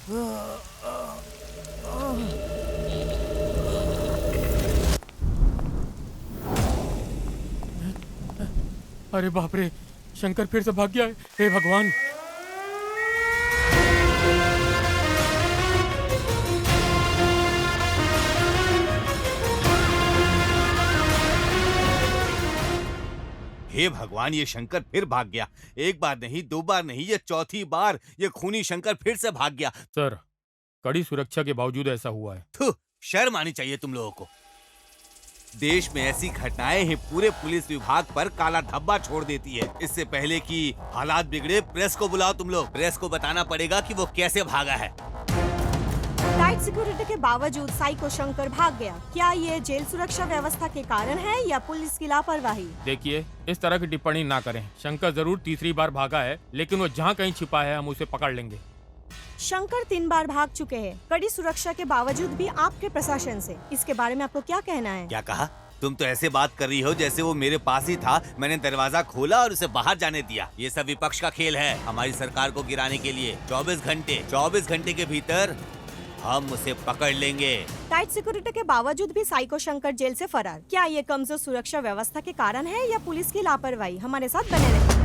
अरे बाप रे, शंकर फिर से भाग गया है। हे भगवान। हे भगवान, ये शंकर फिर भाग गया। एक बार नहीं, दो बार नहीं, ये चौथी बार ये खूनी शंकर फिर से भाग गया। सर, कड़ी सुरक्षा के बावजूद ऐसा हुआ है। थू, शर्म आनी चाहिए तुम लोगों को। देश में ऐसी घटनाएं ही पूरे पुलिस विभाग पर काला धब्बा छोड़ देती है। इससे पहले कि हालात बिगड़े, प्रेस को बुलाओ तुम लोग। प्रेस को बताना पड़ेगा कि वो कैसे भागा है। टाइट सिक्योरिटी के बावजूद साइको शंकर भाग गया। क्या ये जेल सुरक्षा व्यवस्था के कारण है या पुलिस की लापरवाही? देखिए, इस तरह की टिप्पणी ना करें। शंकर जरूर तीसरी बार भागा है, लेकिन वो जहाँ कहीं छिपा है हम उसे पकड़ लेंगे। शंकर 3 बार भाग चुके हैं, कड़ी सुरक्षा के बावजूद भी आपके प्रशासन से। इसके बारे में आपको क्या कहना है? क्या कहा? तुम तो ऐसे बात कर रही हो जैसे वो मेरे पास ही था। मैंने दरवाजा खोला और उसे बाहर जाने दिया। ये सब विपक्ष का खेल है, हमारी सरकार को गिराने के लिए। 24 घंटे के भीतर हम उसे पकड़ लेंगे। टाइट सिक्योरिटी के बावजूद भी साइको शंकर जेल से फरार। क्या ये कमजोर सुरक्षा व्यवस्था के कारण है या पुलिस की लापरवाही? हमारे साथ बने रहिए।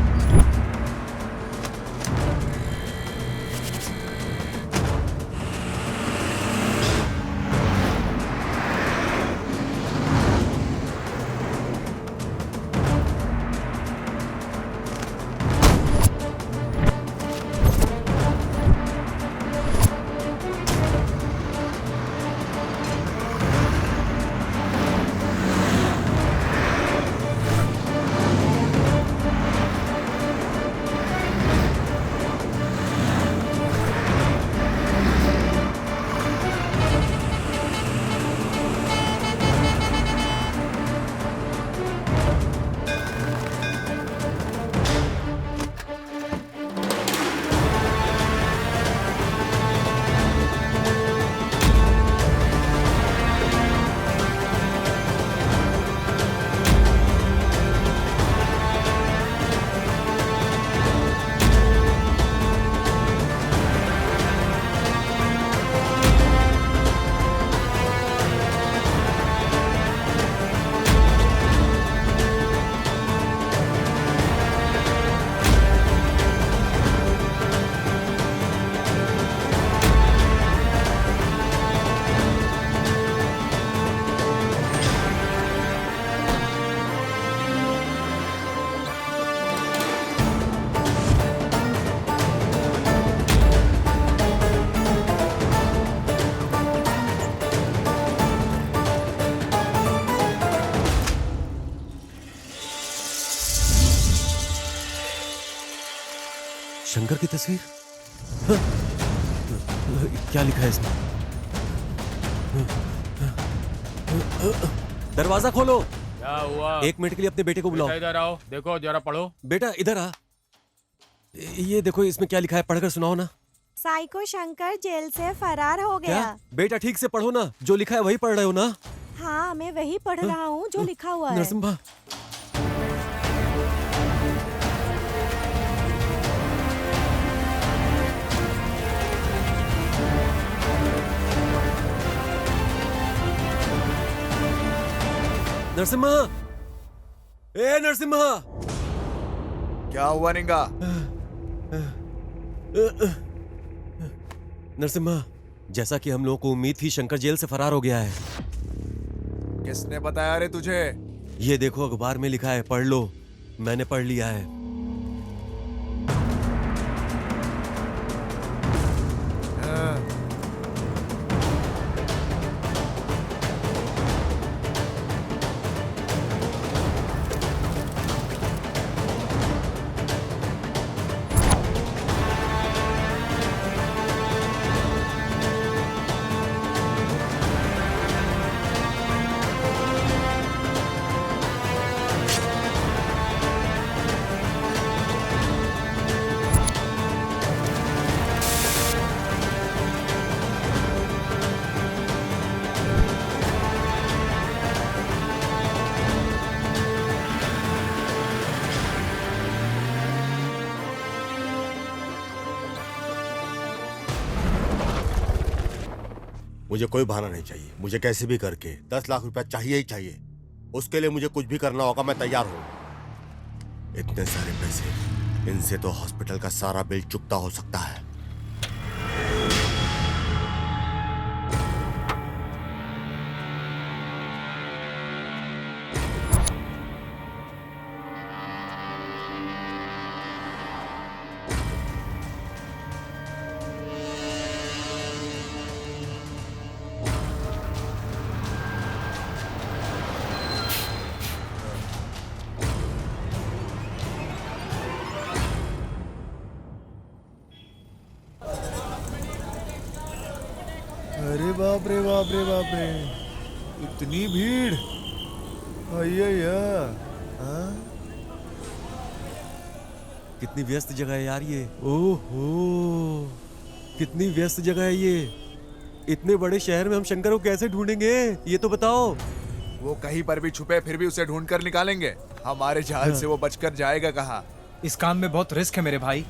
शंकर की तस्वीर? हाँ? क्या लिखा है इसमें? दरवाजा खोलो। क्या हुआ? 1 मिनट के लिए अपने बेटे को बुलाओ। इधर आओ, देखो जरा पढ़ो। बेटा इधर आ। ये देखो इसमें क्या लिखा है, पढ़कर सुनाओ ना। साइको शंकर जेल से फरार हो गया। क्या? बेटा ठीक से पढ़ो ना, जो लिखा है वही पढ़ रहे हो ना? हाँ, मैं वही पढ़ रहा हूँ जो लिखा हुआ है। नरसिम्हा, नरसिम्हा, ए नरसिम्हा। क्या हुआ निंगा? नरसिम्हा, जैसा कि हम लोगों को उम्मीद थी, शंकर जेल से फरार हो गया है। किसने बताया रे तुझे? ये देखो अखबार में लिखा है, पढ़ लो। मैंने पढ़ लिया है। मुझे कोई बहाना नहीं चाहिए। मुझे कैसे भी करके 10 लाख रुपया चाहिए ही चाहिए। उसके लिए मुझे कुछ भी करना होगा, मैं तैयार हूँ। इतने सारे पैसे, इनसे तो हॉस्पिटल का सारा बिल चुकता हो सकता है। अरे बाप रे बाप रे बाप रे, इतनी भीड़। अय्या, हाँ? कितनी व्यस्त जगह है यार ये। ओहो, कितनी व्यस्त जगह है ये। इतने बड़े शहर में हम शंकर को कैसे ढूंढेंगे, ये तो बताओ। वो कहीं पर भी छुपे फिर भी उसे ढूंढ कर निकालेंगे। हमारे जाल से वो बचकर जाएगा कहाँ? इस काम में बहुत रिस्क है मेरे भाई।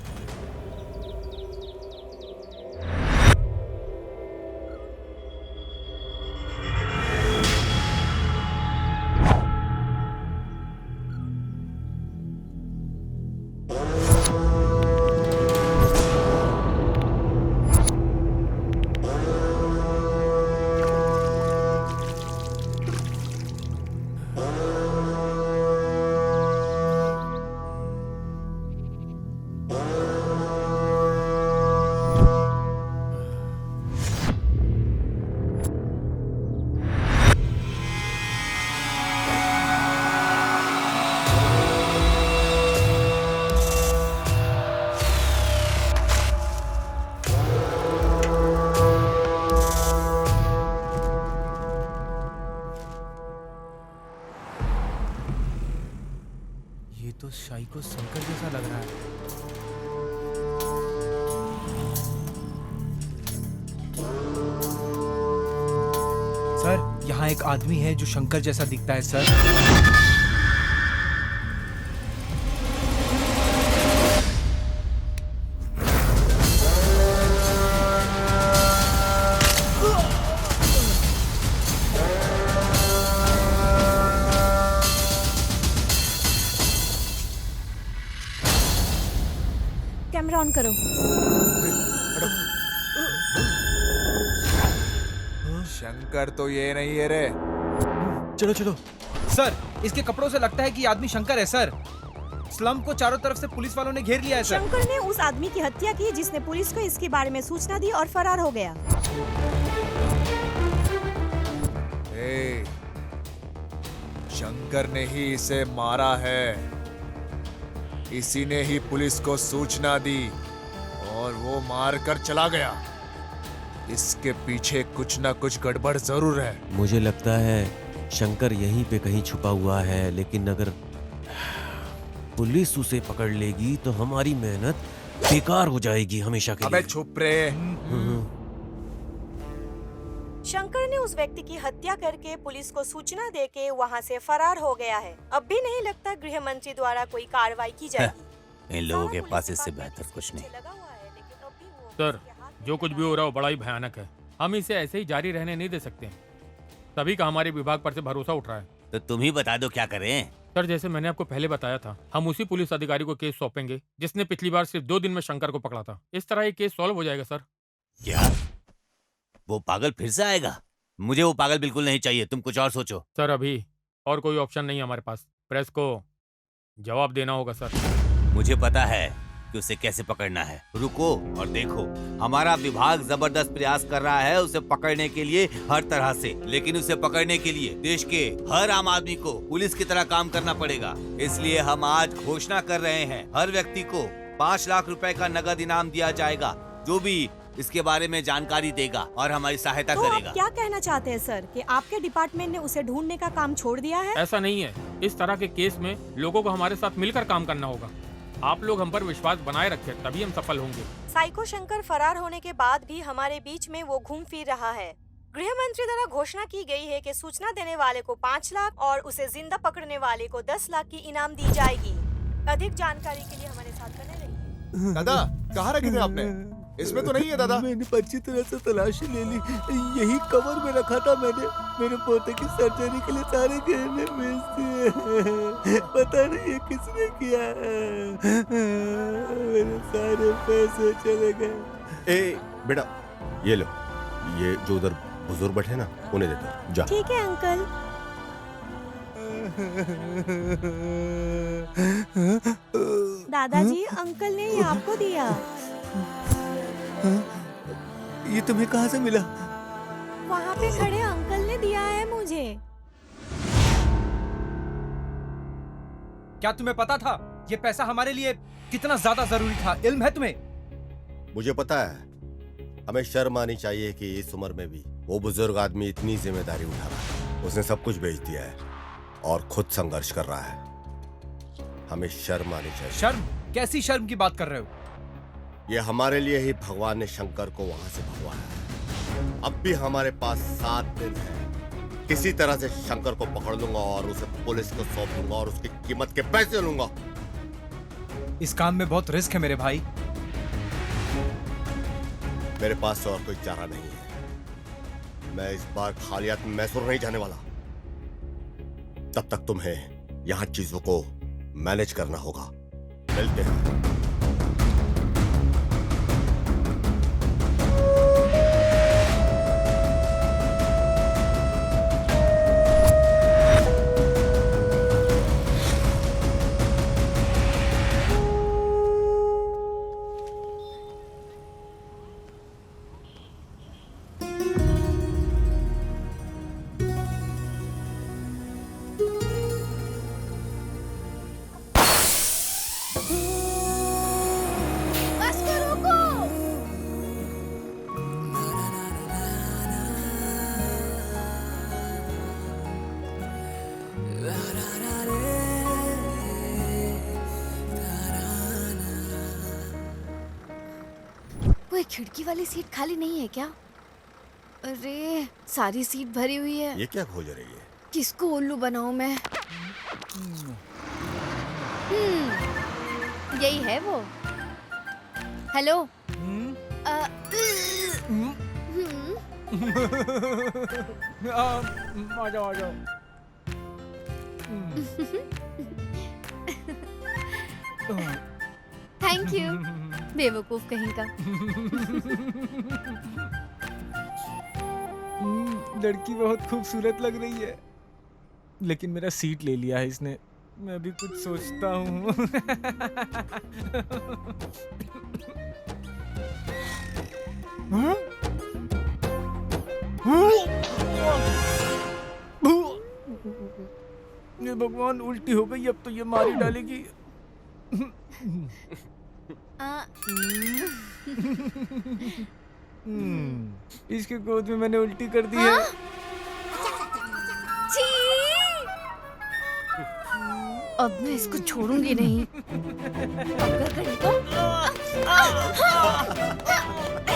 ये तो साइको शंकर जैसा लग रहा है। सर, यहाँ एक आदमी है जो शंकर जैसा दिखता है सर। कैमरा ऑन करो। शंकर तो ये नहीं है रे। चलो चलो। सर, इसके कपड़ों से लगता है कि ये आदमी शंकर है सर। स्लम को चारों तरफ से पुलिस वालों ने घेर लिया है सर। शंकर ने उस आदमी की हत्या की जिसने पुलिस को इसके बारे में सूचना दी और फरार हो गया। ए, शंकर ने ही इसे मारा है। इसी ने ही पुलिस को सूचना दी और वो मार कर चला गया। इसके पीछे कुछ ना कुछ गड़बड़ जरूर है। मुझे लगता है शंकर यहीं पे कहीं छुपा हुआ है, लेकिन अगर पुलिस उसे पकड़ लेगी तो हमारी मेहनत बेकार हो जाएगी हमेशा के अबे लिए। चुप रे। शंकर ने उस व्यक्ति की हत्या करके पुलिस को सूचना देके वहाँ से फरार हो गया है। अब भी नहीं लगता गृह मंत्री द्वारा कोई कार्रवाई की जाएगी। इन लोगों के पास इससे बेहतर कुछ नहीं। सर, जो कुछ भी हो रहा है वो बड़ा ही भयानक है। हम इसे ऐसे ही जारी रहने नहीं दे सकते। तभी का हमारे विभाग पर से भरोसा उठ रहा है। तो तुम ही बता दो क्या करें। सर, जैसे मैंने आपको पहले बताया था, हम उसी पुलिस अधिकारी को केस सौंपेंगे जिसने पिछली बार सिर्फ 2 दिन में शंकर को पकड़ा था। इस तरह ये केस सॉल्व हो जाएगा सर। क्या वो पागल फिर से आएगा? मुझे वो पागल बिल्कुल नहीं चाहिए, तुम कुछ और सोचो। सर, अभी और कोई ऑप्शन नहीं है हमारे पास। प्रेस को जवाब देना होगा सर। मुझे पता है कि उसे कैसे पकड़ना है। रुको और देखो, हमारा विभाग जबरदस्त प्रयास कर रहा है उसे पकड़ने के लिए हर तरह से। लेकिन उसे पकड़ने के लिए देश के हर आम आदमी को पुलिस की तरह काम करना पड़ेगा। इसलिए हम आज घोषणा कर रहे हैं, हर व्यक्ति को 5 लाख रुपए का नगद इनाम दिया जाएगा जो भी इसके बारे में जानकारी देगा और हमारी सहायता तो करेगा। आप क्या कहना चाहते हैं सर कि आपके डिपार्टमेंट ने उसे ढूंढने का काम छोड़ दिया है? ऐसा नहीं है। इस तरह के केस में लोगों को हमारे साथ मिलकर काम करना होगा। आप लोग हम पर विश्वास बनाए रखें, तभी हम सफल होंगे। साइको शंकर फरार होने के बाद भी हमारे बीच में वो घूम फिर रहा है। गृह मंत्री द्वारा घोषणा की गई है कि सूचना देने वाले को 5 लाख और उसे जिंदा पकड़ने वाले को 10 लाख की इनाम दी जाएगी। अधिक जानकारी के लिए हमारे साथ बने रहिए। दादा, कहाँ रखे थे आपने? इसमें तो नहीं है दादा। मैंने अच्छी तरह से तलाशी ले ली, यही कवर में रखा था मैंने। मेरे पोते की सर्जरी के लिए सारे गहने बेच दिए। पता नहीं ये किसने किया। मेरे सारे पैसे चले गए। ए बेटा, ये लो, ये जो उधर बुजुर्ग बैठे ना उन्हें दे दो, जा। ठीक है अंकल। दादाजी, अंकल ने ये आपको दिया। ये तुम्हें कहाँ से मिला? वहाँ पे खड़े अंकल ने दिया है मुझे। क्या तुम्हें पता था ये पैसा हमारे लिए कितना ज्यादा जरूरी था? इल्म है तुम्हें? मुझे पता है, हमें शर्म आनी चाहिए कि इस उम्र में भी वो बुजुर्ग आदमी इतनी जिम्मेदारी उठा रहा है। उसने सब कुछ बेच दिया है और खुद संघर्ष कर रहा है। हमें शर्म आनी चाहिए। शर्म? कैसी शर्म की बात कर रहे हो? ये हमारे लिए ही भगवान ने शंकर को वहां से भगवाया है। अब भी हमारे पास 7 दिन है। किसी तरह से शंकर को पकड़ लूंगा और उसे पुलिस को सौंप दूंगा और उसकी कीमत के पैसे लूंगा। इस काम में बहुत रिस्क है मेरे भाई। मेरे पास और कोई चारा नहीं है। मैं इस बार खाली हाथ मैसूर नहीं जाने वाला। तब तक तुम्हें यहां चीजों को मैनेज करना होगा। मिलते हैं। कोई खिड़की वाली सीट खाली नहीं है क्या? अरे सारी सीट भरी हुई है। ये क्या खोज रही है? किसको उल्लू बनाऊं मैं? यही है वो। हेलो। आ जाओ आ जाओ। Thank you. बेवकूफ कहीं का। लड़की बहुत खूबसूरत लग रही है, लेकिन मेरा सीट ले लिया है इसने। मैं भी कुछ सोचता हूँ। ये भगवान, उल्टी हो गई। अब तो ये मार ही डालेगी। इसके गोद में मैंने उल्टी कर दी है। छी! अब मैं इसको छोड़ूंगी नहीं। अगर कहीं तो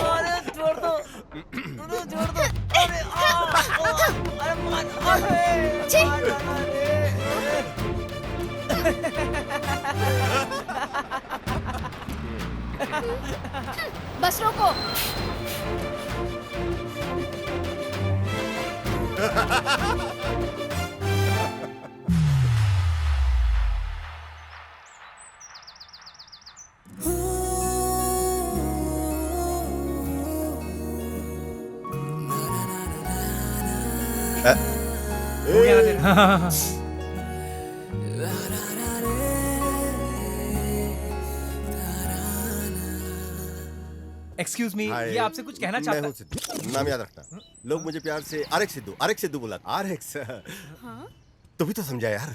अरे छोड़ दो, छोड़ दो। अरे मार, छी! बस रोको। हो गया ना तेरा? एक्सक्यूज मी, ये आपसे कुछ कहना चाहता मैं हूँ सिद्धू। नाम याद रखना। लोग मुझे प्यार से आर सिद्धू बुला। RX। तू भी तो समझा यार।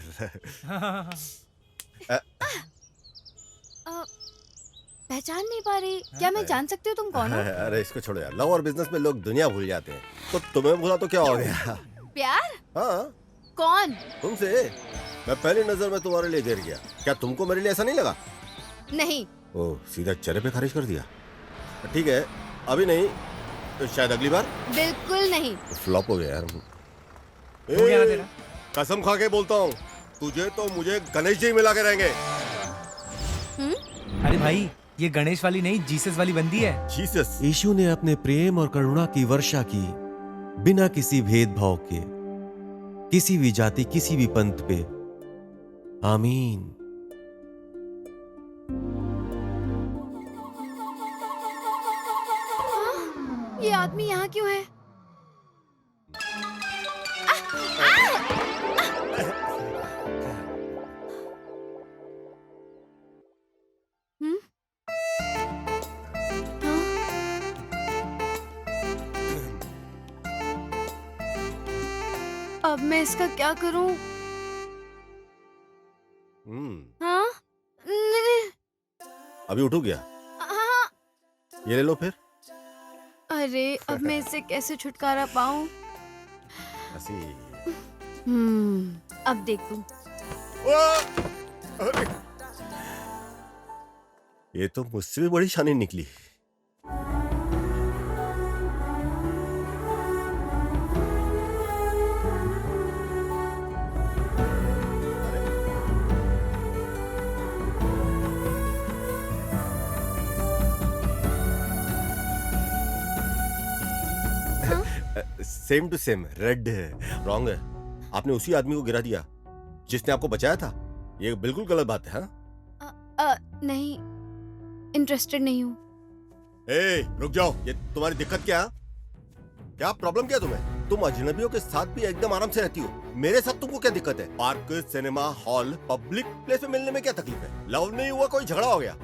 पहचान नहीं पा रही। क्या मैं जान सकती हूँ तुम कौन हो? अरे इसको छोड़ो यार। लव और बिजनेस में लोग दुनिया भूल जाते हैं, तो तुम्हें भूला तो क्या हो गया? प्यार? हाँ, कौन? तुमसे। मैं पहली नजर में तुम्हारे लिए गिर गया। क्या तुमको मेरे लिए ऐसा नहीं लगा? नहीं। ओ, सीधा चेहरे पे खारिज कर दिया। ठीक है, अभी नहीं तो शायद अगली बार। बिल्कुल नहीं। फ्लॉप हो गया यार। हो गया ना तेरा? कसम खा के बोलता हूँ, तुझे तो मुझे गणेश जी मिला के रहेंगे। अरे भाई, ये गणेश वाली नहीं, जीसस वाली बंदी है। जीसस। यीशु ने अपने प्रेम और करुणा की वर्षा की बिना किसी भेदभाव के, किसी भी जाति, किसी भी पंथ पे। आमीन। ये आदमी यहाँ क्यों है? हम्म? हाँ? अब मैं इसका क्या करूं? हाँ? नहीं, अभी उठो क्या? हाँ। ये ले लो फिर। अरे अब मैं इससे कैसे छुटकारा पाऊं? ऐसी। अब देखूं। अरे! ये तो मुझसे भी बड़ी शानी निकली। सेम टू सेम, रेड है, रॉन्ग है। आपने उसी आदमी को गिरा दिया जिसने आपको बचाया था। ये बिल्कुल गलत बात है। हाँ? नहीं, इंटरेस्टेड नहीं हूँ। ए, रुक जाओ। ये तुम्हारी दिक्कत क्या? क्या प्रॉब्लम क्या तुम्हें? तुम अजनबियों के साथ भी एकदम आराम से रहती हो, मेरे साथ तुमको क्या दिक्कत है? Park, cinema hall, public place में मिलने में क्या तकलीफ है? लव नहीं हुआ, कोई झगड़ा हो गया?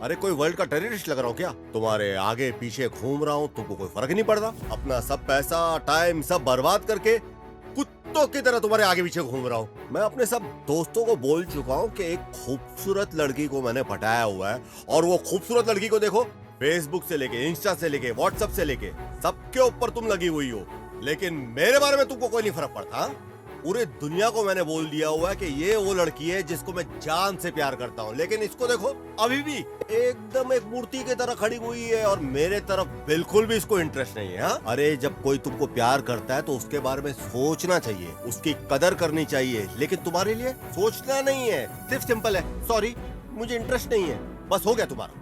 अरे कोई वर्ल्ड का टेररिस्ट लग रहा हूँ क्या? तुम्हारे आगे पीछे घूम रहा हूँ, तुमको कोई फर्क नहीं पड़ता? अपना सब पैसा टाइम सब बर्बाद करके कुत्तों की तरह तुम्हारे आगे पीछे घूम रहा हूँ। मैं अपने सब दोस्तों को बोल चुका हूँ कि एक खूबसूरत लड़की को मैंने पटाया हुआ है, और वो खूबसूरत लड़की को देखो, फेसबुक से लेके, इंस्टा से लेके, व्हाट्सएप से लेके सबके ऊपर तुम लगी हुई हो, लेकिन मेरे बारे में तुमको कोई नहीं फर्क पड़ता। पूरे दुनिया को मैंने बोल दिया हुआ है कि ये वो लड़की है जिसको मैं जान से प्यार करता हूँ, लेकिन इसको देखो अभी भी एकदम एक मूर्ति की तरह खड़ी हुई है, और मेरे तरफ बिल्कुल भी इसको इंटरेस्ट नहीं है। हाँ? अरे जब कोई तुमको प्यार करता है तो उसके बारे में सोचना चाहिए, उसकी कदर करनी चाहिए, लेकिन तुम्हारे लिए सोचना नहीं है। सिर्फ सिंपल है, सॉरी मुझे इंटरेस्ट नहीं है, बस हो गया तुम्हारा।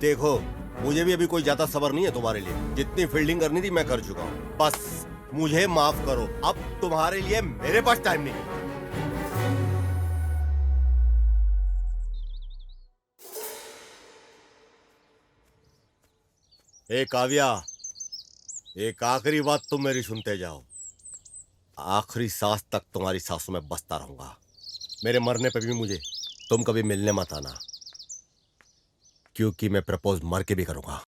देखो मुझे भी अभी कोई ज्यादा सब्र नहीं है तुम्हारे लिए, जितनी फील्डिंग करनी थी मैं कर चुका हूँ, बस मुझे माफ करो। अब तुम्हारे लिए मेरे पास टाइम नहीं है। ए काव्या, एक आखिरी बात तुम मेरी सुनते जाओ। आखिरी सांस तक तुम्हारी सांसों में बसता रहूंगा। मेरे मरने पे भी मुझे तुम कभी मिलने मत आना, क्योंकि मैं प्रपोज मर के भी करूंगा।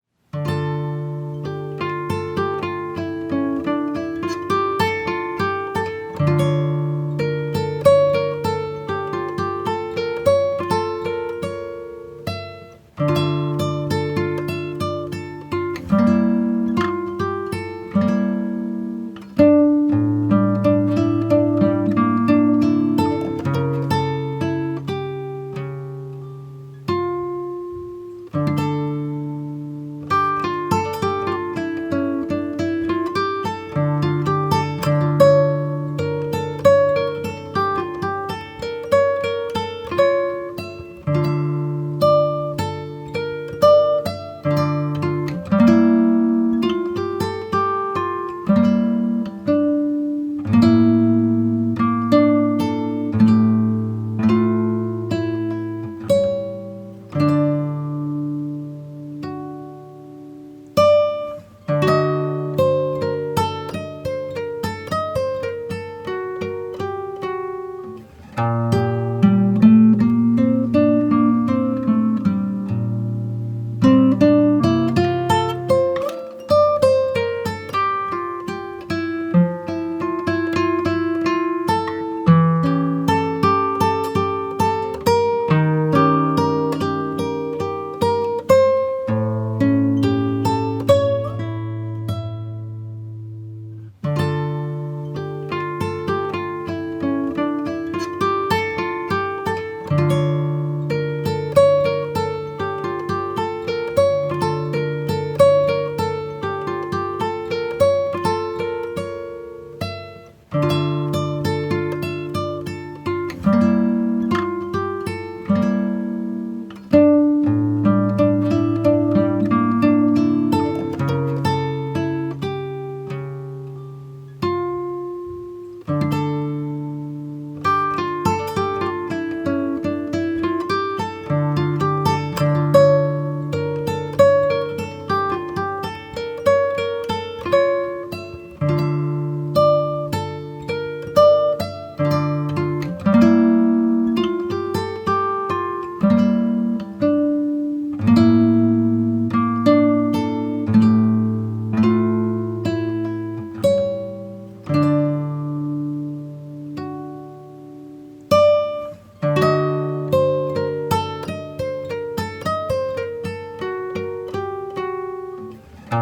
ए,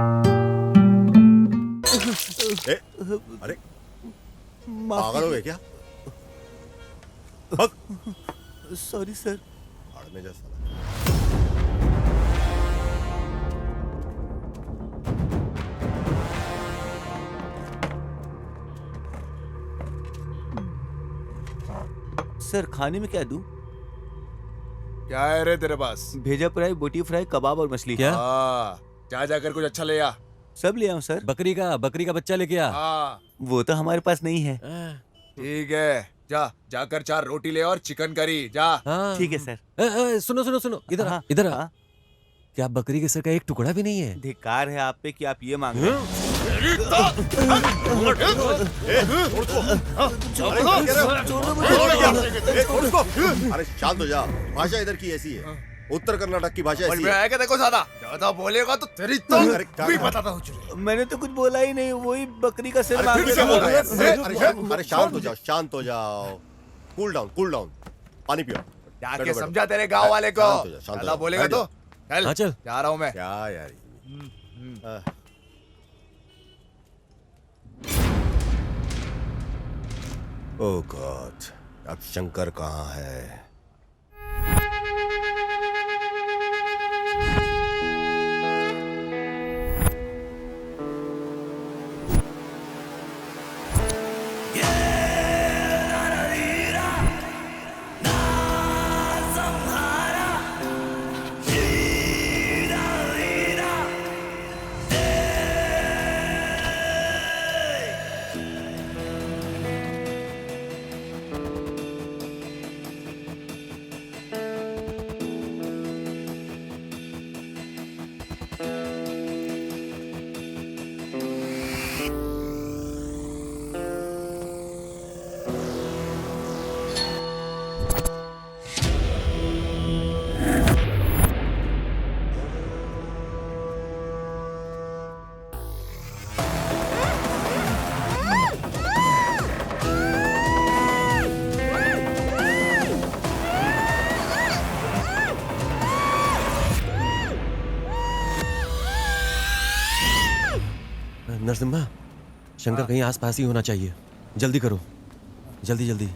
अरे पागल हो गए क्या? भाग। Sorry sir. भाड़ में जा साला। सर खाने में क्या दूं? क्या है रे तेरे पास? भेजा फ्राई, बोटी फ्राई, कबाब और मछली। क्या? जा जाकर कुछ अच्छा ले आ। सब ले आऊं सर? बकरी का बच्चा लेके आ। हाँ वो तो हमारे पास नहीं है। ठीक है, जाकर 4 रोटी ले और चिकन करी जा। हाँ। ठीक है सर। सुनो सुनो सुनो, इधर आ, हाँ, इधर आ। हाँ। क्या बकरी के सर का एक टुकड़ा भी नहीं है? धिक्कार है आप पे कि आप ये मांग रहे हैं। अरे शांत हो जा। भाषा इधर की ऐसी है, उत्तर कर्नाटक की भाषा और ऐसी मैं है। आएगा देखो ज्यादा बोलेगा तो तेरी अरे क्या भी कर रहा बताता हूँ। मैंने तो कुछ बोला ही नहीं, वही बकरी का सिर अरे मांग फिर से बोल रहे हैं। रहे अरे शांत हो जाओ, शांत हो जाओ। Cool down. पानी पियो। जाके बैठो, समझा तेरे गांव वाले को। शांत हो जा, शांत हो ज्यादा जा। बोलेगा बैठ तो जा। हाँ, चल। जा रहा हूँ मैं। क्या यार ओह गॉड, अब शंकर कहाँ है? नरसिम्हा, शंकर कहीं आसपास ही होना चाहिए। जल्दी करो, जल्दी जल्दी।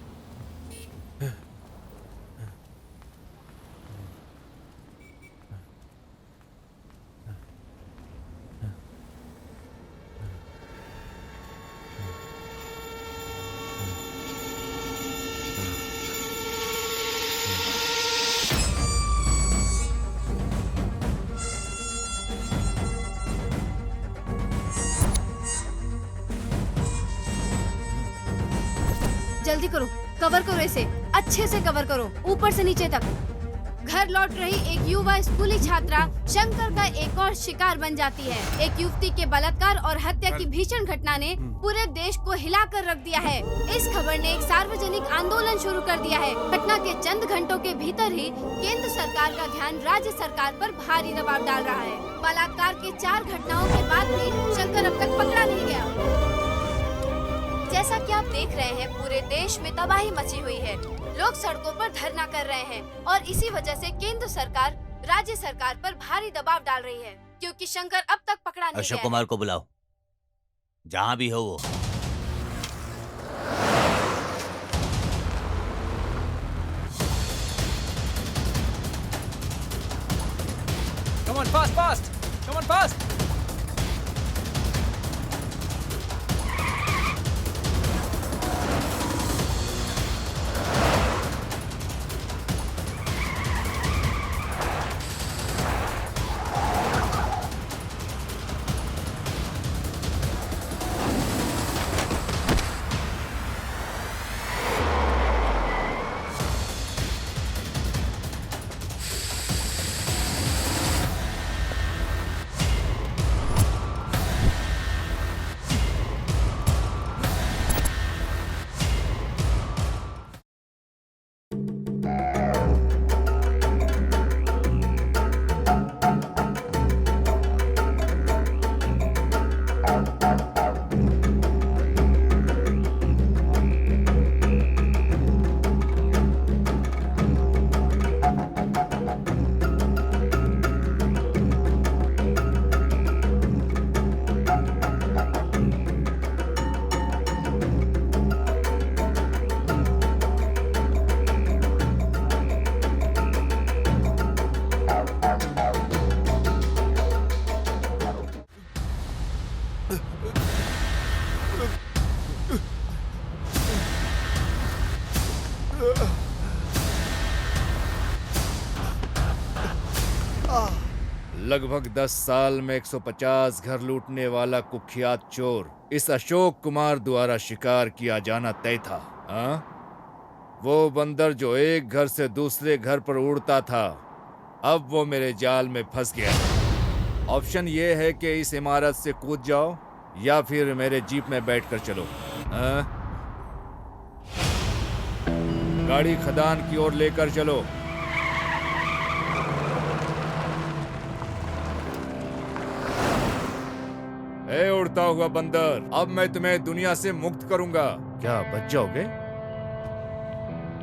जल्दी करो, कवर करो इसे, अच्छे से कवर करो, ऊपर से नीचे तक। घर लौट रही एक युवा स्कूली छात्रा शंकर का एक और शिकार बन जाती है। एक युवती के बलात्कार और हत्या की भीषण घटना ने पूरे देश को हिलाकर रख दिया है। इस खबर ने एक सार्वजनिक आंदोलन शुरू कर दिया है। घटना के चंद घंटों के भीतर ही केंद्र सरकार का ध्यान राज्य सरकार पर भारी दबाव डाल रहा है। बलात्कार के 4 घटनाओं के बाद भी शंकर अब तक पकड़ा नहीं गया। जैसा कि आप देख रहे हैं, पूरे देश में तबाही मची हुई है। लोग सड़कों पर धरना कर रहे हैं और इसी वजह से केंद्र सरकार राज्य सरकार पर भारी दबाव डाल रही है, क्योंकि शंकर अब तक पकड़ा नहीं अशोक गया है। कुमार को बुलाओ, जहां भी हो वो। Come on, fast! Come on, fast! लगभग 10 साल में 150 घर लूटने वाला कुख्यात चोर इस अशोक कुमार द्वारा शिकार किया जाना तय था। हाँ? वो बंदर जो एक घर से दूसरे घर पर उड़ता था, अब वो मेरे जाल में फंस गया। ऑप्शन ये है कि इस इमारत से कूद जाओ या फिर मेरे जीप में बैठकर चलो। हाँ? गाड़ी खदान की ओर लेकर चलो। ए उड़ता हुआ बंदर, अब मैं तुम्हें दुनिया से मुक्त करूंगा। क्या बच जाओगे?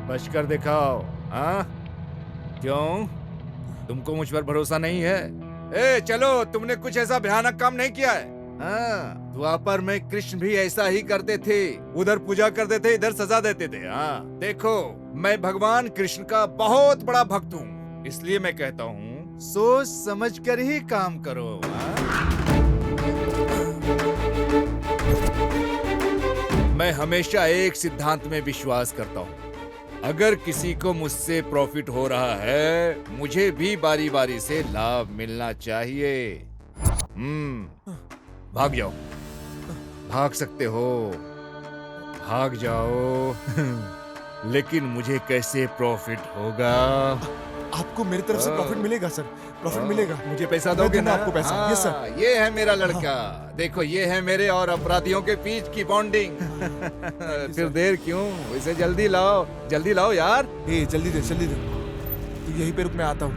बच कर दिखाओ। हाँ? क्यों? तुमको मुझ पर भरोसा नहीं है? ए चलो, तुमने कुछ ऐसा भयानक काम नहीं किया है। हाँ, द्वापर में कृष्ण भी ऐसा ही करते थे। उधर पूजा करते थे, इधर सजा देते थे। हाँ, देखो, मैं भगवान कृष्ण का बहुत बड़ा भक्त हूँ, इसलिए मैं कहता हूँ सोच समझ कर ही काम करो। हाँ? मैं हमेशा एक सिद्धांत में विश्वास करता हूँ, अगर किसी को मुझसे प्रॉफिट हो रहा है, मुझे भी बारी बारी से लाभ मिलना चाहिए। भाग जाओ, भाग सकते हो, भाग जाओ। लेकिन मुझे कैसे प्रॉफिट होगा? आपको मेरी तरफ से प्रॉफिट मिलेगा सर, प्रॉफिट मिलेगा। मुझे पैसा मैं दोगे दूंगा ना? आपको पैसा। हाँ, यस सर। ये है मेरा लड़का। देखो, ये है मेरे और अपराधियों के बीच की बॉन्डिंग। फिर देर क्यों? इसे जल्दी लाओ यार। ए जल्दी दे तो यहीं पे रुक, मैं आता हूँ।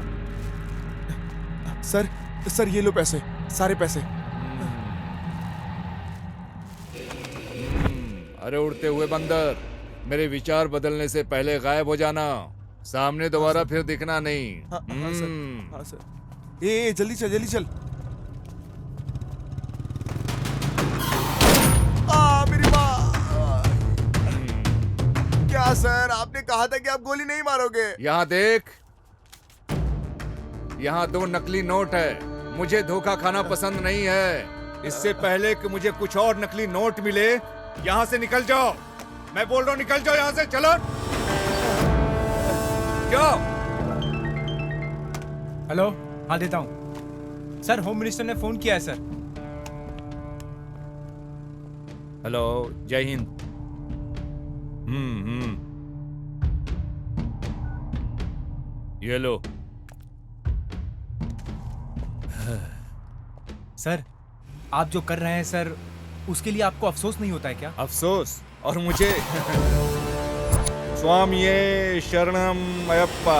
सर ये लो पैसे, सारे पैसे। अरे उड़ते हुए बंदर, मेरे विचार बदलने से पहले गायब हो जाना। सामने दोबारा फिर दिखना नहीं। हाँ सर। ए जल्दी चल। मेरी माँ। क्या सर, आपने कहा था कि आप गोली नहीं मारोगे। यहाँ देख, यहाँ 2 नकली नोट है। मुझे धोखा खाना पसंद नहीं है। इससे पहले कि मुझे कुछ और नकली नोट मिले, यहाँ से निकल जाओ। मैं बोल रहा हूँ, निकल जाओ यहाँ से। चलो जाओ। हेलो, हाँ देता हूँ सर। होम मिनिस्टर ने फोन किया है सर। हेलो, जय हिंद। ये लो। सर, आप जो कर रहे हैं सर, उसके लिए आपको अफसोस नहीं होता है क्या? अफसोस? और मुझे? स्वामिये शरणम अयप्पा।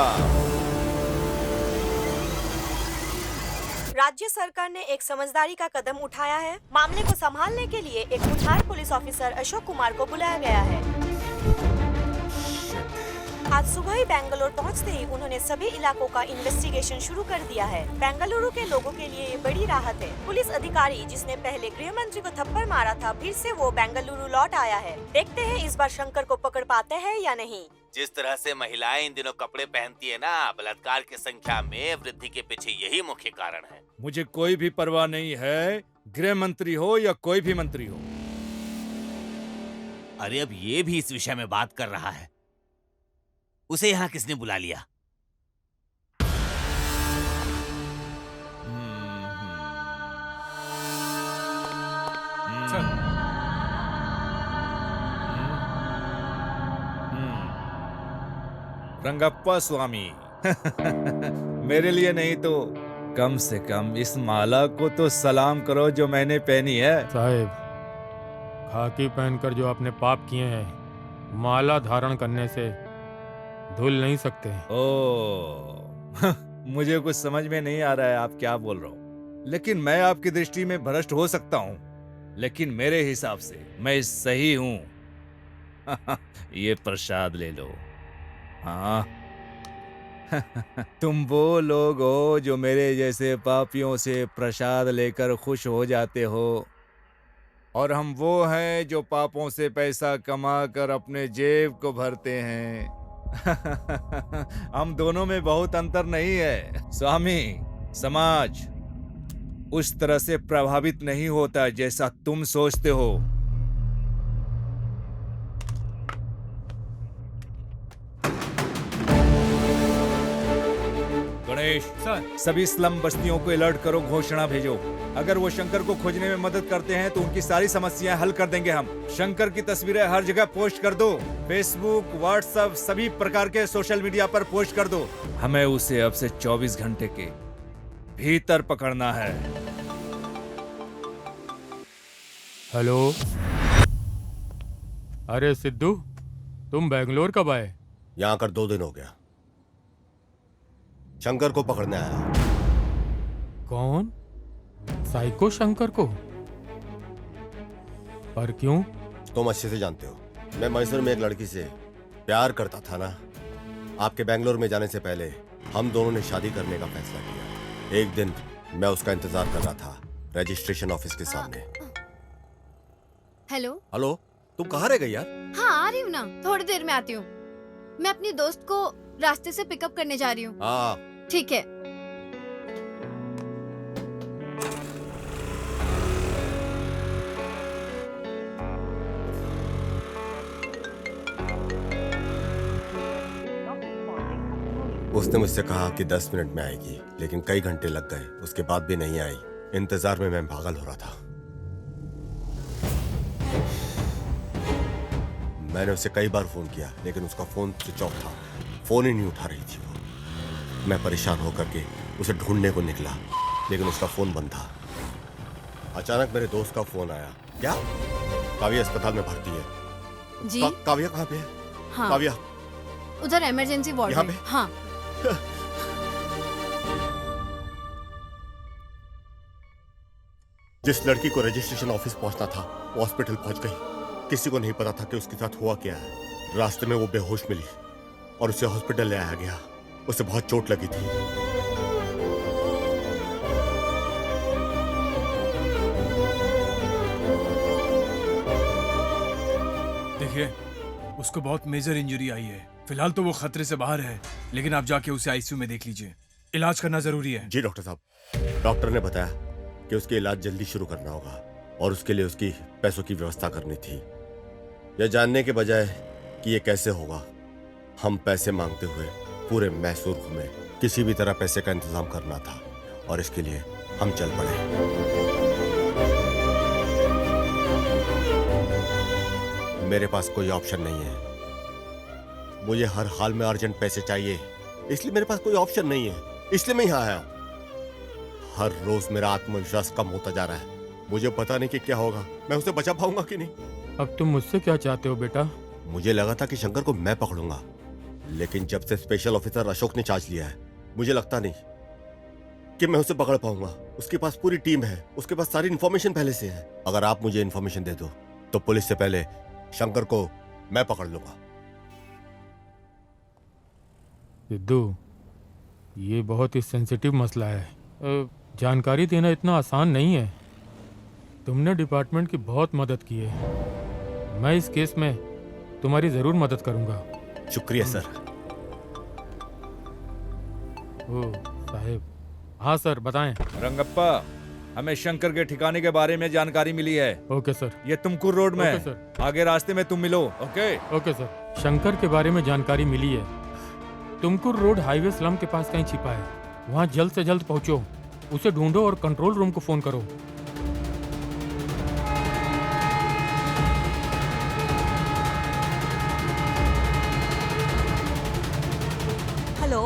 राज्य सरकार ने एक समझदारी का कदम उठाया है। मामले को संभालने के लिए एक मुठार पुलिस ऑफिसर अशोक कुमार को बुलाया गया है। आज सुबह ही बेंगलुरु पहुंचते ही उन्होंने सभी इलाकों का इन्वेस्टिगेशन शुरू कर दिया है। बेंगलुरु के लोगों के लिए ये बड़ी राहत है। पुलिस अधिकारी जिसने पहले गृह मंत्री को थप्पड़ मारा था, फिर से वो बेंगलुरु लौट आया है। देखते हैं इस बार शंकर को पकड़ पाते हैं या नहीं। जिस तरह से महिलाएं इन दिनों कपड़े पहनती है ना, बलात्कार की संख्या में वृद्धि के पीछे यही मुख्य कारण है। मुझे कोई भी परवाह नहीं है, गृह मंत्री हो या कोई भी मंत्री हो। अरे अब ये भी इस विषय में बात कर रहा है। उसे यहाँ किसने बुला लिया? रंगप्पा स्वामी। मेरे लिए नहीं तो कम से कम इस माला को तो सलाम करो जो मैंने पहनी है। साहिब, खाकी पहनकर जो आपने पाप किए हैं, माला धारण करने से धुल नहीं सकते। ओ, मुझे कुछ समझ में नहीं आ रहा है आप क्या बोल रहे हो, लेकिन मैं आपकी दृष्टि में भ्रष्ट हो सकता हूँ, लेकिन मेरे हिसाब से मैं सही हूँ। ये प्रसाद ले लो। हाँ। तुम वो लोग हो जो मेरे जैसे पापियों से प्रसाद लेकर खुश हो जाते हो, और हम वो हैं जो पापों से पैसा कमा कर अपने जेब को भरते हैं। हम दोनों में बहुत अंतर नहीं है। स्वामी, समाज उस तरह से प्रभावित नहीं होता जैसा तुम सोचते हो। गणेश सर। सभी स्लम बस्तियों को अलर्ट करो, घोषणा भेजो। अगर वो शंकर को खोजने में मदद करते हैं तो उनकी सारी समस्याएं हल कर देंगे हम। शंकर की तस्वीरें हर जगह पोस्ट कर दो, फेसबुक, व्हाट्सएप, सभी प्रकार के सोशल मीडिया पर पोस्ट कर दो। हमें उसे अब से 24 घंटे के भीतर पकड़ना है। हेलो। अरे सिद्धू, तुम बेंगलोर कब आए? यहाँ आकर 2 दिन हो गया। शंकर को पकड़ने आया। कौन? साइको शंकर को? पर क्यों? तुम अच्छे से जानते हो, मैं मैसूर में एक लड़की से प्यार करता था ना। आपके बेंगलोर में जाने से पहले हम दोनों ने शादी करने का फैसला किया। एक दिन मैं उसका इंतजार कर रहा था रजिस्ट्रेशन ऑफिस के सामने। हेलो। हेलो, तुम कहाँ रह गई यार? हाँ, आ रही हूँ ना, थोड़ी देर में आती हूँ। मैं अपनी दोस्त को रास्ते से पिकअप करने जा रही हूँ। हाँ। ठीक है। उसने मुझसे कहा कि 10 मिनट में आएगी, लेकिन कई घंटे लग गए, उसके बाद भी नहीं आई। इंतजार में मैं पागल हो रहा था। मैंने उसे कई बार फोन किया, लेकिन उसका फोन स्विच ऑफ था। फोन ही नहीं उठा रही थी वो। मैं परेशान होकर के उसे ढूंढने को निकला, लेकिन उसका फोन बंद था। अचानक मेरे दोस्त का फोन आया। क्या? काव्या अस्पताल में भर्ती है। जी? काव्या कहाँ पे है? हाँ, काव्या उधर इमरजेंसी वार्ड यहाँ में। पे? हाँ। जिस लड़की को रजिस्ट्रेशन ऑफिस पहुंचना था वो हॉस्पिटल पहुंच गई। किसी को नहीं पता था कि उसके साथ हुआ क्या है। रास्ते में वो बेहोश मिली और उसे हॉस्पिटल ले आया गया। उसे बहुत चोट लगी थी। देखिए, उसको बहुत मेजर इंजरी आई है। फिलहाल तो वो खतरे से बाहर है, लेकिन आप जाके उसे आईसीयू में देख लीजिए। इलाज करना जरूरी है। जी डॉक्टर साहब। डॉक्टर ने बताया कि उसके इलाज जल्दी शुरू करना होगा और उसके लिए उसकी पैसों की व्यवस्था करनी थी। यह जानने के बजाय कि ये कैसे होगा, हम पैसे मांगते हुए पूरे मैसूर घूमे। किसी भी तरह पैसे का इंतजाम करना था और इसके लिए हम चल पड़े। मेरे पास कोई ऑप्शन नहीं है। मुझे हर हाल में अर्जेंट पैसे चाहिए, इसलिए मेरे पास कोई ऑप्शन नहीं है। इसलिए मैं यहाँ आया हूँ। हर रोज मेरा आत्मविश्वास कम होता जा रहा है। मुझे पता नहीं कि क्या होगा, मैं उसे बचा पाऊंगा कि नहीं। अब तुम मुझसे क्या चाहते हो बेटा? मुझे लगा था कि शंकर को मैं पकड़ूंगा, लेकिन जब से स्पेशल ऑफिसर अशोक ने चार्ज लिया है, मुझे लगता नहीं कि मैं उसे पकड़ पाऊंगा। उसके पास पूरी टीम है, उसके पास सारी इन्फॉर्मेशन पहले से है। अगर आप मुझे इन्फॉर्मेशन दे दो तो पुलिस से पहले शंकर को मैं पकड़ लूंगा। सिद्धू, ये बहुत ही सेंसिटिव मसला है। जानकारी देना इतना आसान नहीं है। तुमने डिपार्टमेंट की बहुत मदद की है। मैं इस केस में तुम्हारी जरूर मदद करूंगा। शुक्रिया सर। ओ साहेब। हाँ सर, बताएं। रंगप्पा, हमें शंकर के ठिकाने के बारे में जानकारी मिली है। Okay sir. ये तुमकुर रोड में ओके है। सर। आगे रास्ते में तुम मिलो। Okay okay sir. शंकर के बारे में जानकारी मिली है। तुमकुर रोड हाईवे स्लम के पास कहीं छिपा है। वहाँ जल्द से जल्द पहुँचो, उसे ढूंढो और कंट्रोल रूम को फोन करो।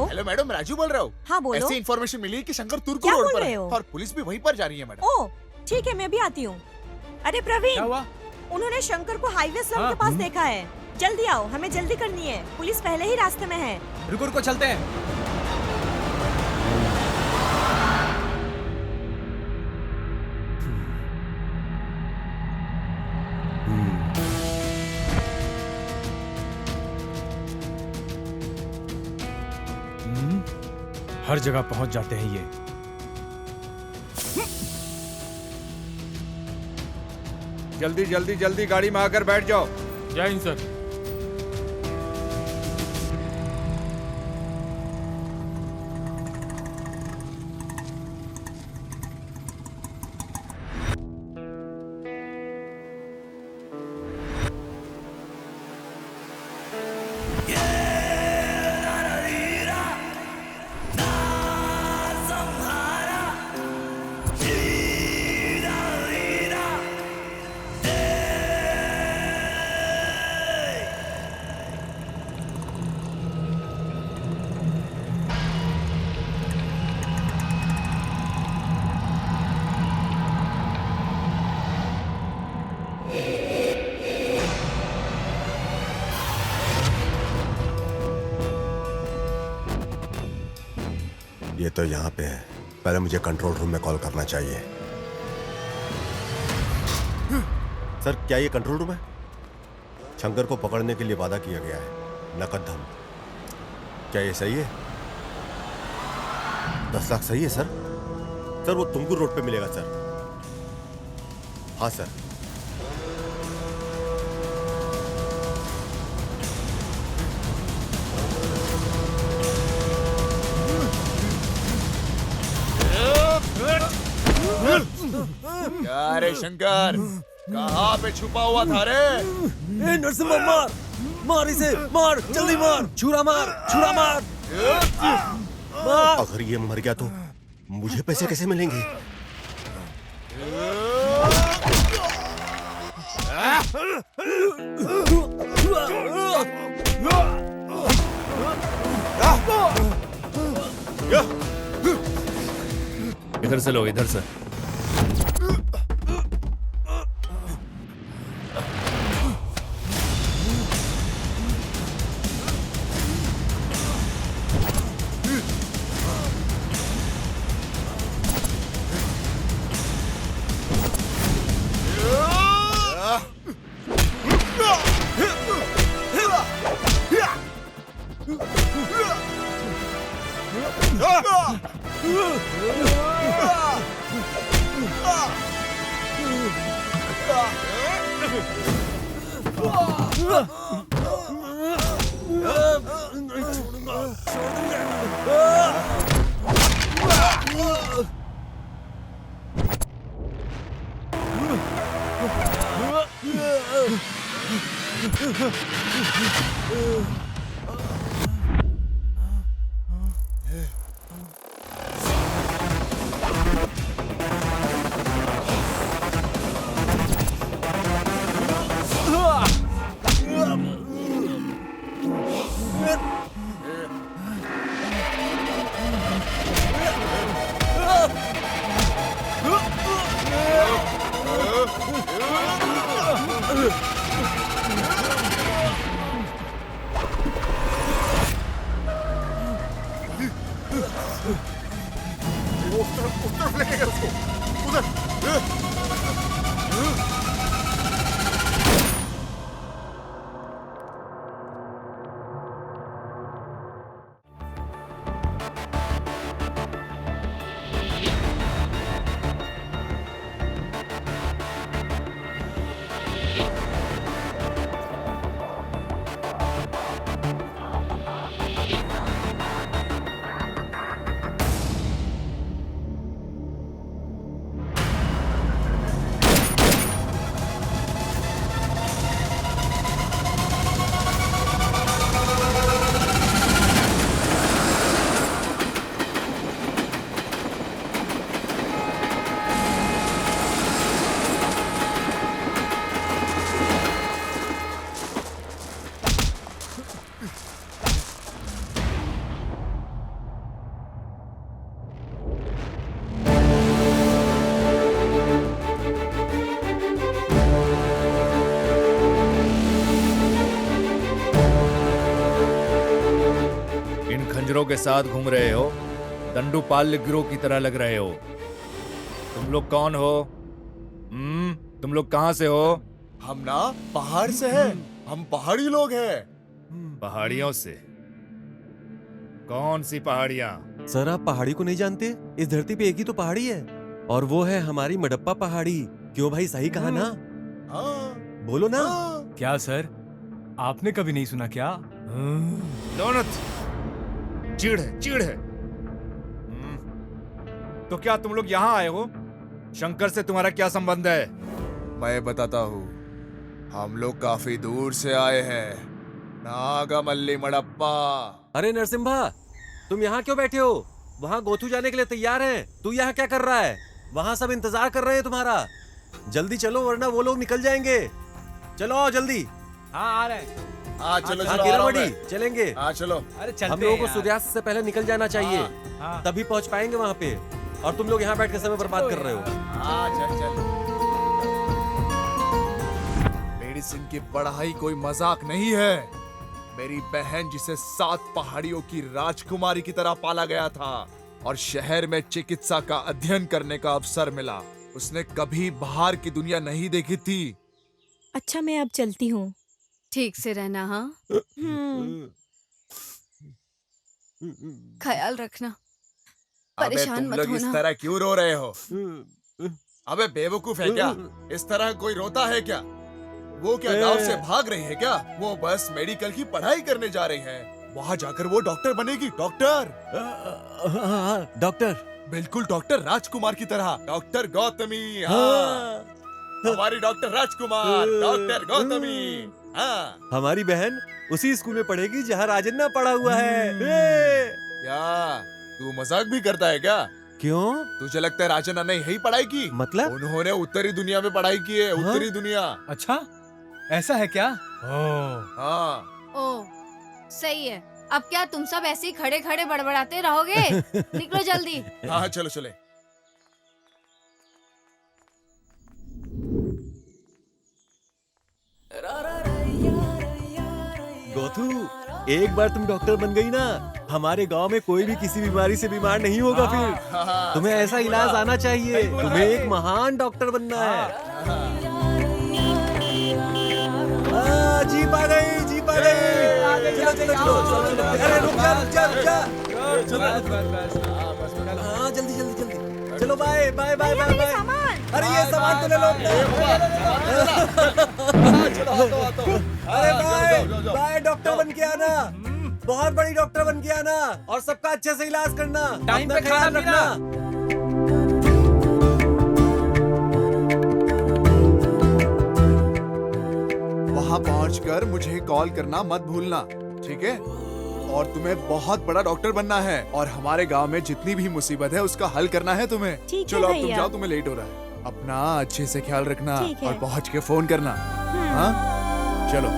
हेलो मैडम, राजू बोल रहा हूँ। हाँ बोलो। ऐसी इन्फॉर्मेशन मिली है कि शंकर तुर्क क्या रोड बोल पर रहे है हो? और पुलिस भी वहीं पर जा रही है मैडम। ओह ठीक है, मैं भी आती हूँ। अरे प्रवीण, क्या हुआ? उन्होंने शंकर को हाईवे स्लम के पास देखा है। जल्दी आओ, हमें जल्दी करनी है। पुलिस पहले ही रास्ते में है। रुको रुको, चलते हैं। हर जगह पहुंच जाते हैं ये। जल्दी जल्दी जल्दी गाड़ी में आकर बैठ जाओ। जय हिंद सर। ये तो यहाँ पे है। पहले मुझे कंट्रोल रूम में कॉल करना चाहिए। सर, क्या ये कंट्रोल रूम है? शंकर को पकड़ने के लिए वादा किया गया है, नकद धन। क्या ये सही है? 10 लाख सही है सर? सर, वो तुमकुर रोड पे मिलेगा सर। हाँ सर। क्या रे शंकर, कहाँ पे छुपा हुआ था रे? ए नरसिम्हा, मार मार इसे, मार जल्दी मार, छुरा मार, छुरा मार, मार। अगर ये मर गया तो मुझे पैसे कैसे मिलेंगे? इधर से लो, इधर से। खंजरों के साथ घूम रहे हो, दंडुपाल्य गिरोह की तरह लग रहे हो। तुम लोग कौन हो? तुम लोग कहाँ से हो? हम ना पहाड़ से हैं। हम पहाड़ी लोग हैं। पहाड़ियों से? कौन सी पहाड़ियाँ? सर, आप पहाड़ी को नहीं जानते? इस धरती पे एक ही तो पहाड़ी है, और वो है हमारी मडप्पा पहाड़ी। क्यों भाई, सही कहा ना? हाँ, बोलो ना। क्या सर, आपने कभी नहीं सुना क्या? दोनों चिढ़ है, चिढ़ है। तो क्या तुम लोग यहाँ आए हो? शंकर से तुम्हारा क्या संबंध है? मैं बताता हूँ। हम लोग काफी दूर से आए हैं, नागामल्ली मडप्पा। अरे नरसिम्हा, तुम यहाँ क्यों बैठे हो? वहाँ गोथू जाने के लिए तैयार हैं। तू यहाँ क्या कर रहा है? वहाँ सब इंतजार कर रहे हैं तुम्हारा। जल्दी चलो, वरना वो लोग निकल जाएंगे। चलो आओ जल्दी। हाँ, आ रहे हैं। हाँ चलो हाँ, चलो, कीरा आ रहा हूं बड़ी, मैं। चलेंगे। हाँ चलो। अरे चलते हम लोगों हैं को यार। सूर्यास्त से पहले निकल जाना चाहिए, हाँ। तभी पहुंच पाएंगे वहाँ पे। और तुम लोग यहाँ बैठ के समय बर्बाद कर रहे हो। हाँ चल चल। मेडिसिन की पढ़ाई कोई मजाक नहीं है। मेरी बहन जिसे 7 पहाड़ियों की राजकुमारी की तरह पाला गया था और शहर में चिकित्सा का अध्ययन करने का अवसर मिला, उसने कभी बाहर की दुनिया नहीं देखी थी। अच्छा, मैं अब चलती हूँ। ठीक से रहना, हाँ? ख्याल रखना, अबे परेशान तुम मत लोग इस होना। तरह क्यों रो रहे हो? अबे बेवकूफ है क्या? इस तरह कोई रोता है क्या? वो क्या गांव से भाग रही है क्या? वो बस मेडिकल की पढ़ाई करने जा रही है। वहाँ जाकर वो डॉक्टर बनेगी। Doctor, doctor. बिल्कुल डॉक्टर राजकुमार की तरह। डॉक्टर गौतमी, हाँ। हमारी डॉक्टर राजकुमार, डॉक्टर गौतमी, हाँ। हमारी बहन उसी स्कूल में पढ़ेगी जहाँ राजन्ना पढ़ा हुआ है। क्या तू मजाक भी करता है क्या? क्यों? तुझे लगता है राजन्ना ने यही पढ़ाई की? मतलब? उन्होंने उत्तरी दुनिया में पढ़ाई की है। उत्तरी दुनिया। अच्छा, ऐसा है क्या? हाँ। ओ, सही है। अब क्या तुम सब ऐसे ही खड़े खड़े बड़बड़ाते रहोगे? निकलो जल्दी। हाँ चलो चले। गोथू, एक बार तुम डॉक्टर बन गई ना, हमारे गांव में कोई भी किसी बीमारी से बीमार नहीं होगा फिर। तुम्हें ऐसा इलाज आना चाहिए। तुम्हें एक महान डॉक्टर बनना है। जीप आ गई, जीप आ गई। चलो चलो चलो। अरे रुक जा, रुक जा, रुक जा। हाँ जल्दी जल्दी जल्दी। चलो bye bye bye bye bye. अरे ये सामान तो ले लो अपना। अरे बाय बाय, डॉक्टर बन के आना। बहुत बड़ी डॉक्टर बन के आना और सबका अच्छे से इलाज करना। टाइम पे ख्याल खाना रखना। वहाँ पहुँचकर मुझे कॉल करना मत भूलना, ठीक है? और तुम्हें बहुत बड़ा डॉक्टर बनना है और हमारे गांव में जितनी भी मुसीबत है उसका हल करना है तुम्हें। ठीक है चलो अब तुम भैया। जाओ, तुम्हें लेट हो रहा है। अपना अच्छे से ख्याल रखना ठीक है। और पहुँच के फोन करना। हाँ चलो।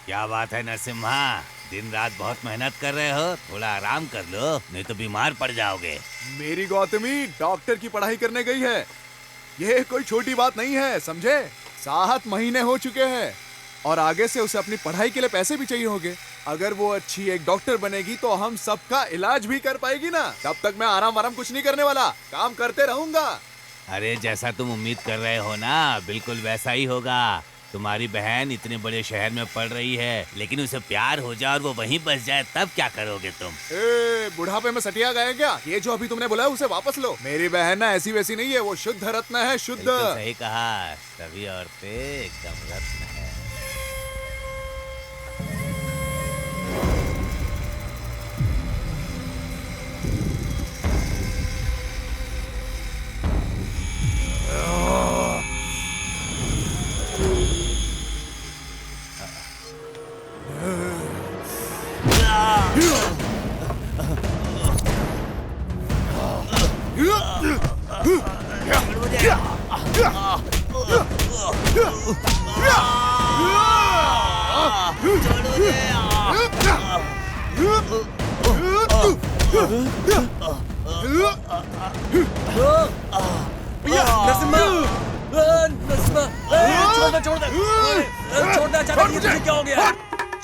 क्या बात है नरसिम्हा, दिन रात बहुत मेहनत कर रहे हो, थोड़ा आराम कर लो, नहीं तो बीमार पड़ जाओगे। मेरी गौतमी डॉक्टर की पढ़ाई करने गई है। ये कोई छोटी बात नहीं है, समझे? 7 महीने हो चुके हैं और आगे से उसे अपनी पढ़ाई के लिए पैसे भी चाहिए होंगे। अगर वो अच्छी एक डॉक्टर बनेगी तो हम सबका इलाज भी कर पाएगी ना। तब तक मैं आराम कुछ नहीं करने वाला, काम करते रहूंगा। अरे जैसा तुम उम्मीद कर रहे हो ना, बिल्कुल वैसा ही होगा। तुम्हारी बहन इतने बड़े शहर में पढ़ रही है, लेकिन उसे प्यार हो जाए और वो वहीं बस जाए, तब क्या करोगे तुम? ए, बुढ़ापे में सटिया गए क्या? ये जो अभी तुमने बोला है उसे वापस लो। मेरी बहन ना ऐसी वैसी नहीं है, वो शुद्ध रत्न है, शुद्ध। बिल्कुल सही कहा, सभी औरतें एकदम रत्न है।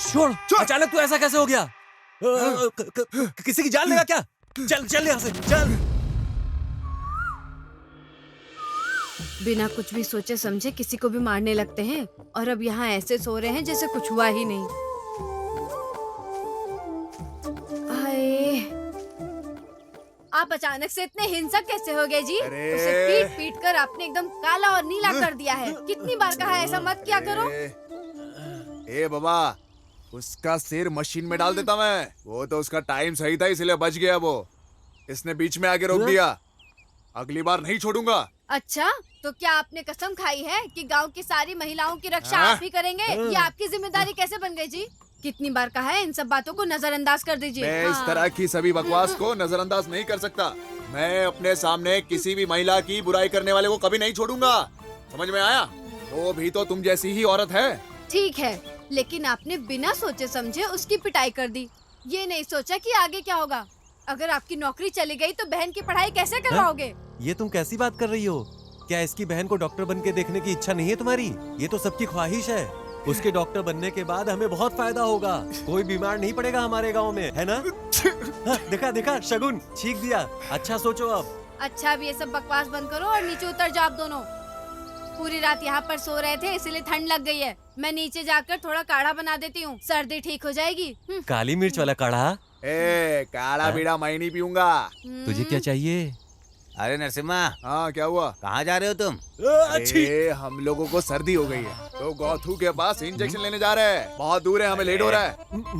छोड़, अचानक तू ऐसा कैसे हो गया? किसी की जान लेगा क्या? चल चल यहाँ से, चल। बिना कुछ भी सोचे समझे किसी को भी मारने लगते हैं और अब यहाँ ऐसे सो रहे हैं जैसे कुछ हुआ ही नहीं। हाय, आप अचानक से इतने हिंसक कैसे हो गए जी? अरे। उसे पीट पीट कर आपने एकदम काला और नीला कर दिया है। कितनी बार कहा है ऐसा मत किया करो। ए बाबा, उसका सिर मशीन में डाल देता मैं। वो तो उसका टाइम सही था इसलिए बच गया वो। इसने बीच में आके रोक दिया। अगली बार नहीं छोड़ूंगा। अच्छा, तो क्या आपने कसम खाई है कि गांव की सारी महिलाओं की रक्षा हाँ? आप ही करेंगे? ये आपकी जिम्मेदारी कैसे बन गई जी? कितनी बार कहा है इन सब बातों को नजरअंदाज कर दीजिए। मैं इस तरह की सभी बकवास को नजरअंदाज नहीं कर सकता। मैं अपने सामने किसी भी महिला की बुराई करने वाले को कभी नहीं छोड़ूंगा। समझ में आया? वो भी तो तुम जैसी ही औरत है। ठीक है, लेकिन आपने बिना सोचे समझे उसकी पिटाई कर दी। ये नहीं सोचा कि आगे क्या होगा। अगर आपकी नौकरी चली गई तो बहन की पढ़ाई कैसे करवाओगे? ये तुम कैसी बात कर रही हो? क्या इसकी बहन को डॉक्टर बन के देखने की इच्छा नहीं है तुम्हारी? ये तो सबकी ख्वाहिश है। उसके डॉक्टर बनने के बाद हमें बहुत फायदा होगा। कोई बीमार नहीं पड़ेगा हमारे गांव में, है ना? हाँ, देखा देखा शगुन छींक दिया। अच्छा सोचो अब। अच्छा, अब ये सब बकवास बंद करो और नीचे उतर जाओ आप दोनों। पूरी रात यहाँ पर सो रहे थे इसलिए ठंड लग गई है। मैं नीचे जाकर थोड़ा काढ़ा बना देती हूँ, सर्दी ठीक हो जाएगी। काली मिर्च वाला काढ़ा? काढ़ा बीड़ा मैं नहीं पीऊंगा। तुझे क्या चाहिए? अरे नरसिम्हा, हाँ क्या हुआ? कहाँ जा रहे हो तुम? अरे हम लोगों को सर्दी हो गई है तो गौथू के पास इंजेक्शन लेने जा रहे हैं। बहुत दूर है, हमें लेट हो रहा है।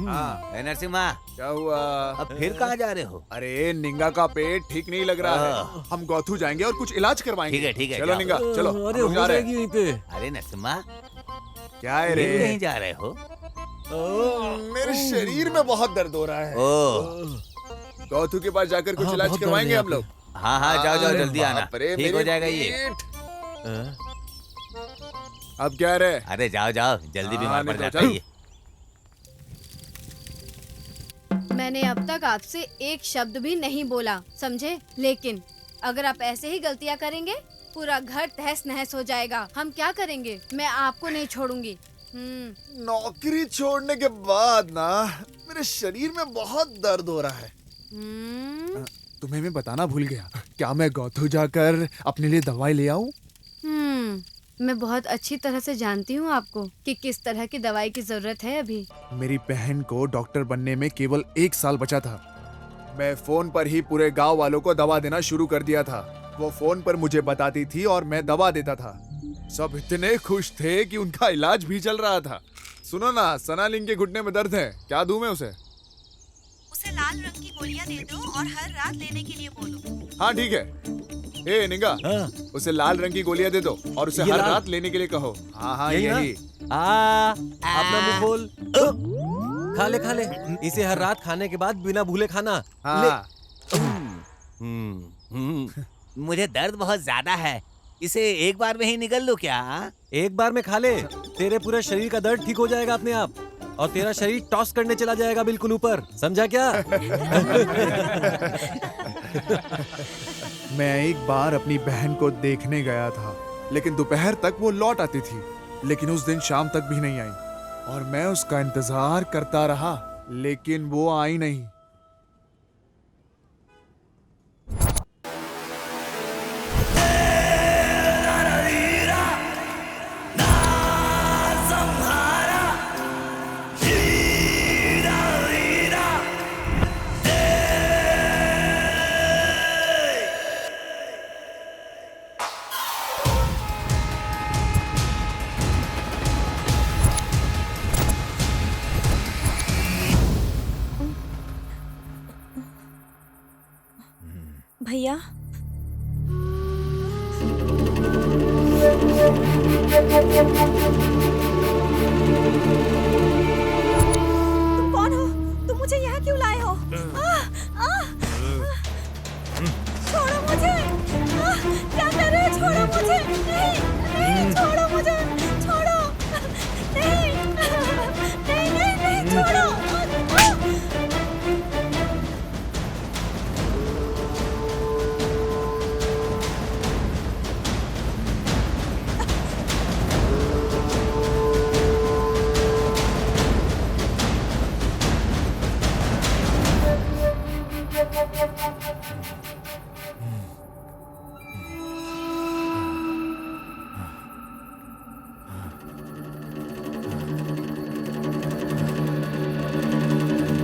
हाँ अरे नरसिम्हा, क्या हुआ? अब फिर कहाँ जा रहे हो? अरे निंगा का पेट ठीक नहीं लग रहा है, हम गौथू जाएंगे और कुछ इलाज करवाएंगे। ठीक है, चलो जाओ। निंगा चलो, अरे हम लोग हो जा रहे हैं। जाएगी यहीं पे। अरे नरसिम्हा, क्या है फिर रे? कहीं जा रहे हो? मेरे शरीर में बहुत दर्द हो रहा है। ओ, गौथू के पास जाकर कुछ हाँ, इलाज बहुत दर्द करवाएंगे है हम लोग। हाँ हाँ, जाओ जाओ, अरे जल्दी आना, बाप रे, ठीक हो मेरी जाएगा ये। पीठ। अब क्या रे? अरे जाओ जाओ, जल्दी बीमार पड़ नहीं तो जाता चल। है ये। मैंने अब तक आपसे एक शब्द भी नहीं बोला, समझे? लेकिन अगर आप ऐसे ही गलतियाँ करेंगे पूरा घर तहस नहस हो जाएगा। हम क्या करेंगे? मैं आपको नहीं छोड़ूंगी। नौकरी छोड़ने के बाद ना मेरे शरीर में बहुत दर्द हो रहा है। तुम्हें मैं बताना भूल गया, क्या मैं गौथू जाकर अपने लिए दवाई ले आऊं? मैं बहुत अच्छी तरह से जानती हूँ आपको कि किस तरह की दवाई की जरूरत है अभी। मेरी बहन को डॉक्टर बनने में केवल 1 साल बचा था। मैं फोन पर ही पूरे गांव वालों को दवा देना शुरू कर दिया था। वो फोन पर मुझे बताती थी और मैं दवा देता था। सब इतने खुश थे कि उनका इलाज भी चल रहा था। सुनो ना, सनालिंग के घुटने में दर्द है, क्या दूं मैं उसे? उसे लाल रंग की गोलियां दे दो और हर रात लेने के लिए बोलो। हाँ ठीक है। ए निंगा, हाँ। उसे लाल रंग की गोलियां दे दो और उसे ये हर लाल? रात लेने के लिए कहो। हाँ हाँ यही ना? यही। अपना मुंह खोल। खा ले खा ले, इसे हर रात खाने के बाद बिना भूले खाना। हाँ मुझे दर्द बहुत ज्यादा है, इसे एक बार में ही निकल लो क्या? एक बार में खा ले, तेरे पूरे शरीर का दर्द ठीक हो जाएगा अपने आप और तेरा शरीर टॉस करने चला जाएगा बिल्कुल ऊपर, समझा क्या? मैं एक बार अपनी बहन को देखने गया था, लेकिन दोपहर तक वो लौट आती थी, लेकिन उस दिन शाम तक भी नहीं आई और मैं उसका इंतजार करता रहा, लेकिन वो आई नहीं। भैया, तुम कौन हो? तुम मुझे यहाँ क्यों लाए हो? छोड़ो मुझे! क्या कर रहे हो? छोड़ो मुझे! नहीं, नहीं, छोड़ो मुझे! छोड़ो! नहीं, नहीं, नहीं, नहीं, छोड़ो!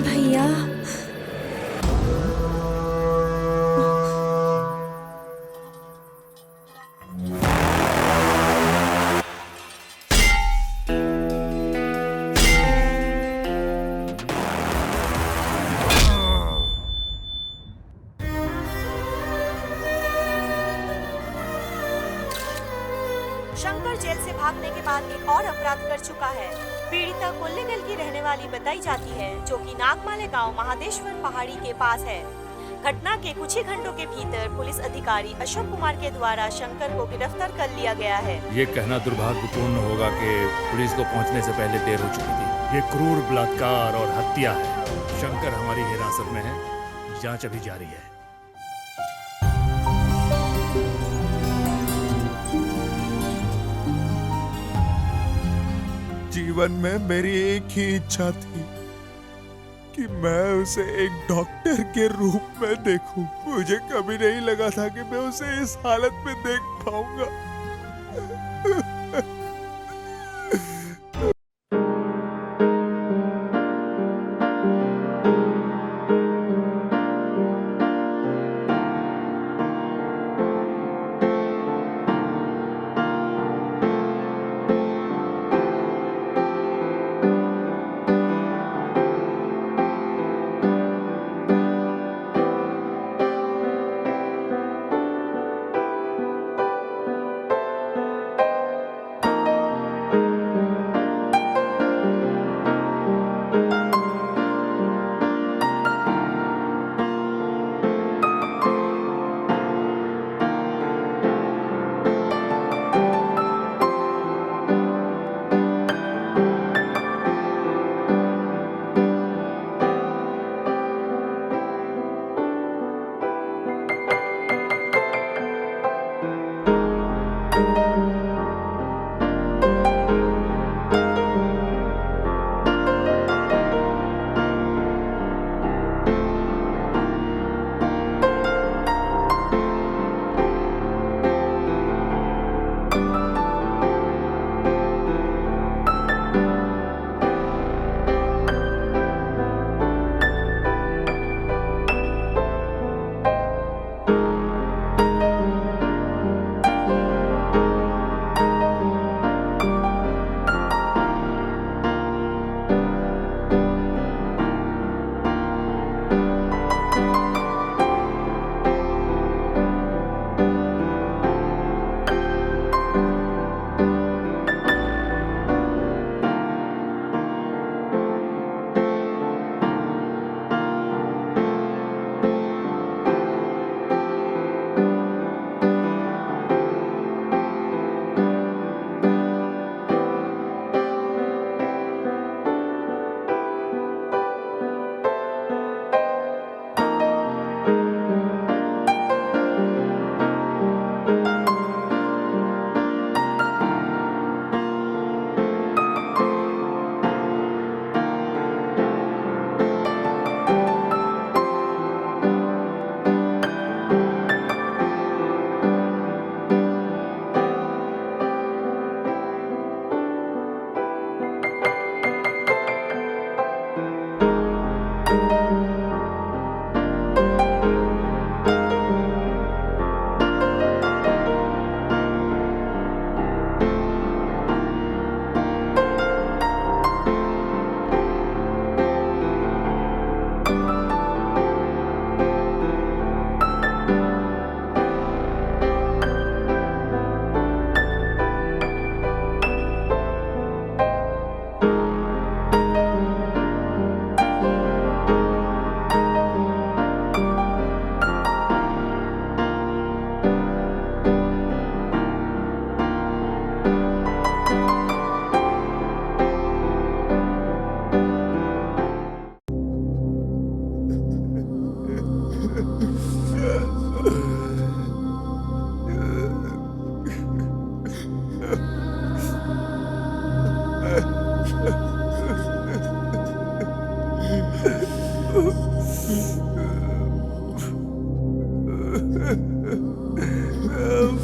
भैया, शंकर जेल से भागने के बाद एक और अपराध कर चुका है। पीड़िता कोल्लेगल की रहने वाली बताई जाती है, जो कि नागमाले गांव महादेश्वर पहाड़ी के पास है। घटना के कुछ ही घंटों के भीतर पुलिस अधिकारी अशोक कुमार के द्वारा शंकर को गिरफ्तार कर लिया गया है। ये कहना दुर्भाग्यपूर्ण होगा कि पुलिस को पहुंचने से पहले देर हो चुकी थी। ये क्रूर बलात्कार और हत्या है। शंकर हमारी हिरासत में है। जांच अभी जारी है। जीवन में मेरी एक ही इच्छा थी कि मैं उसे एक डॉक्टर के रूप में देखूं। मुझे कभी नहीं लगा था कि मैं उसे इस हालत में देख पाऊंगा।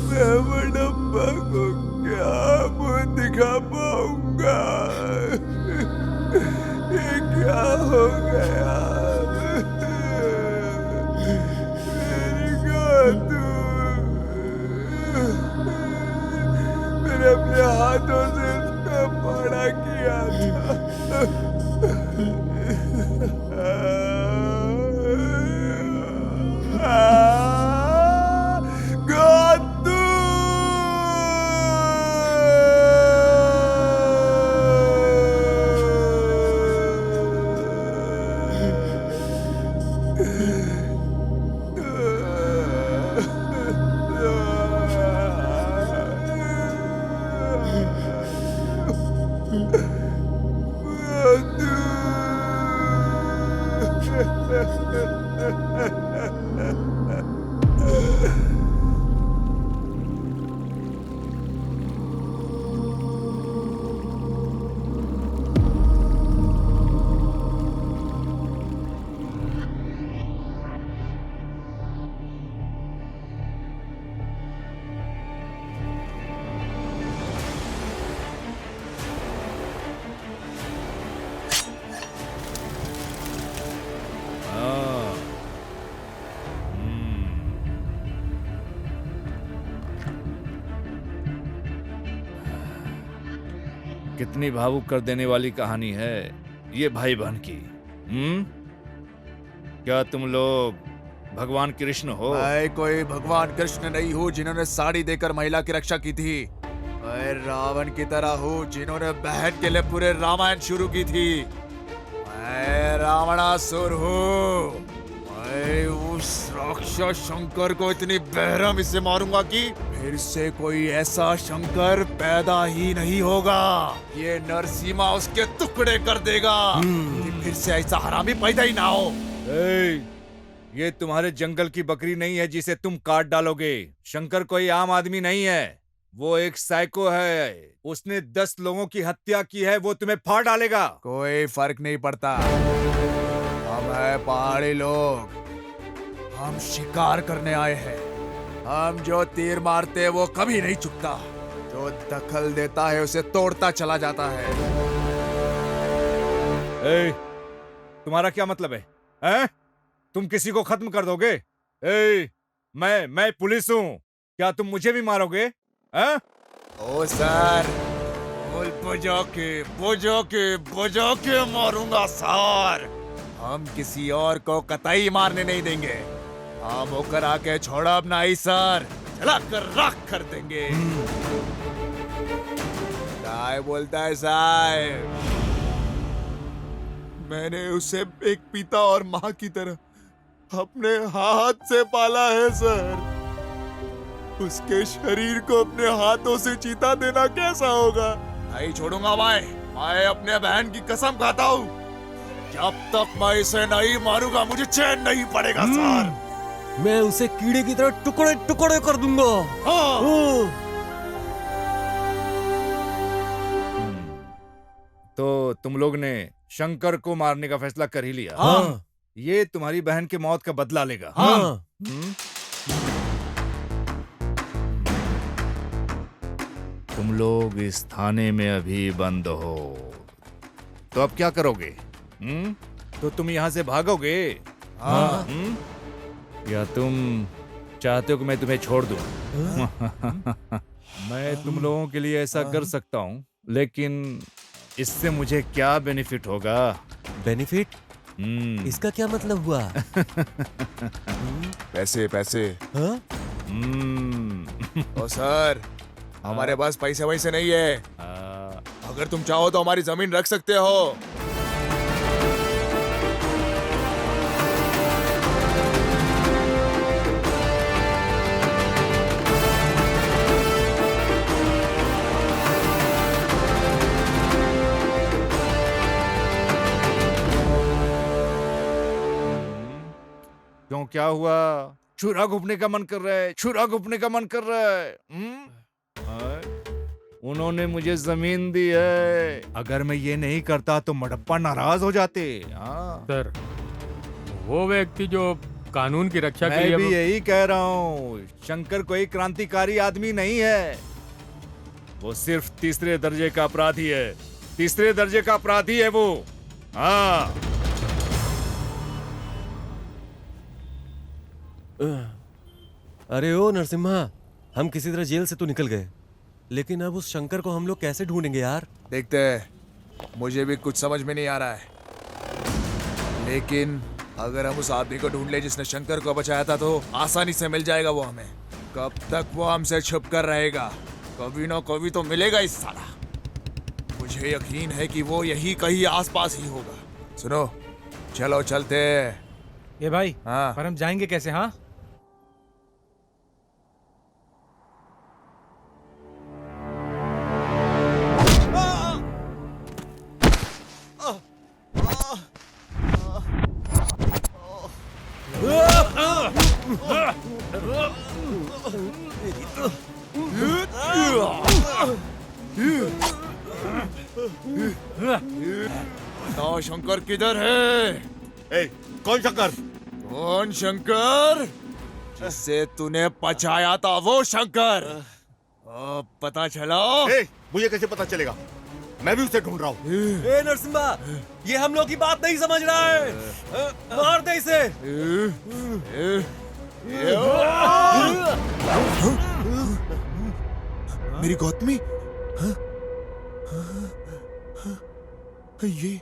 मैं बड़प्पा को क्या मुंह दिखा पाऊंगा? ये क्या हो गया? मेरी गातू, मैंने अपने हाथों से इसका बड़ा किया था। गातू! कितनी भावुक कर देने वाली कहानी है ये भाई बहन की। क्या तुम लोग भगवान कृष्ण हो? मैं कोई भगवान कृष्ण नहीं हूँ जिन्होंने साड़ी देकर महिला की रक्षा की थी। मैं रावण की तरह हूँ जिन्होंने बहन के लिए पूरे रामायण शुरू की थी। मैं रावणासुर हूँ। मैं उस राक्षस शंकर को इतनी बेरहमी से मारूंगा कि फिर से कोई ऐसा शंकर पैदा ही नहीं होगा। ये नरसिम्हा उसके टुकड़े कर देगा कि फिर से ऐसा हरामी पैदा ही ना हो। ये तुम्हारे जंगल की बकरी नहीं है जिसे तुम काट डालोगे। शंकर कोई आम आदमी नहीं है, वो एक साइको है। उसने 10 लोगों की हत्या की है, वो तुम्हें फाड़ डालेगा। कोई फर्क नहीं पड़ता। हम है पहाड़ी लोग, हम शिकार करने आए हैं। हम जो तीर मारते हैं वो कभी नहीं चुकता। जो दखल देता है उसे तोड़ता चला जाता है। तुम्हारा क्या मतलब है? हैं? तुम किसी को खत्म कर दोगे? मैं पुलिस हूँ, क्या तुम मुझे भी मारोगे? हैं? ओ सर, बुझो के मारूंगा सर। हम किसी और को कतई मारने नहीं देंगे। हम होकर आके छोड़ा अपना ही सर, जला कर राख कर देंगे। क्या बोलता है साहब? मैंने उसे एक पिता और माँ की तरह अपने हाथ से पाला है सर। उसके शरीर को अपने हाथों से चीता देना कैसा होगा? नहीं छोड़ूंगा मैं अपने बहन की कसम खाता हूँ। जब तक मैं इसे नहीं मारूंगा मुझे चैन नहीं पड़ेगा सर। मैं उसे कीड़े की तरह टुकड़े टुकड़े कर दूंगा। तो तुम लोग ने शंकर को मारने का फैसला कर ही लिया? हाँ। ये तुम्हारी बहन के मौत का बदला लेगा। हाँ। तुम लोग इस थाने में अभी बंद हो, तो अब क्या करोगे? तो तुम यहाँ से भागोगे? हाँ। या तुम चाहते हो कि मैं तुम्हें छोड़ दूं? मैं तुम लोगों के लिए ऐसा कर सकता हूँ, लेकिन इससे मुझे क्या बेनिफिट होगा? बेनिफिट? इसका क्या मतलब हुआ? पैसे पैसे। हाँ? ओ सर, हमारे पास पैसे वैसे नहीं है। अगर तुम चाहो तो हमारी जमीन रख सकते हो। क्यों, क्या हुआ? छुरा घुपने का मन कर रहा है? छुरा घुपने का मन कर रहा है? उन्होंने मुझे जमीन दी है। अगर मैं ये नहीं करता तो मडप्पा नाराज हो जाते। सर, वो व्यक्ति जो कानून की रक्षा के मैं लिए भी यही कह रहा हूँ। शंकर कोई क्रांतिकारी आदमी नहीं है, वो सिर्फ तीसरे दर्जे का अपराधी है। तीसरे दर्जे का अपराधी है वो। हाँ। अरे ओ नरसिम्हा, हम किसी तरह जेल से तो निकल गए, लेकिन अब उस शंकर को हम लोग कैसे ढूंढेंगे यार? देखते हैं, मुझे भी कुछ समझ में नहीं आ रहा है। लेकिन अगर हम उस आदमी को ढूंढ ले जिसने शंकर को बचाया था तो आसानी से मिल जाएगा वो हमें। कब तक वो हमसे छुप कर रहेगा? कभी ना कभी तो मिलेगा इस साला। मुझे यकीन है कि वो यही कहीं आसपास ही होगा। सुनो, चलो चलते। ये भाई, हाँ। पर हम जाएंगे कैसे? हाँ, बताओ शंकर किधर है? ए, कौन शंकर? कौन शंकर? जिससे तूने बचाया था वो शंकर। अब पता चला? ए, मुझे कैसे पता चलेगा? मैं भी उसे ढूंढ रहा हूँ। ए नरसिम्हा, ये हम लोग की बात नहीं समझ रहा है। मार दे इसे। मेरी गौतमी? ये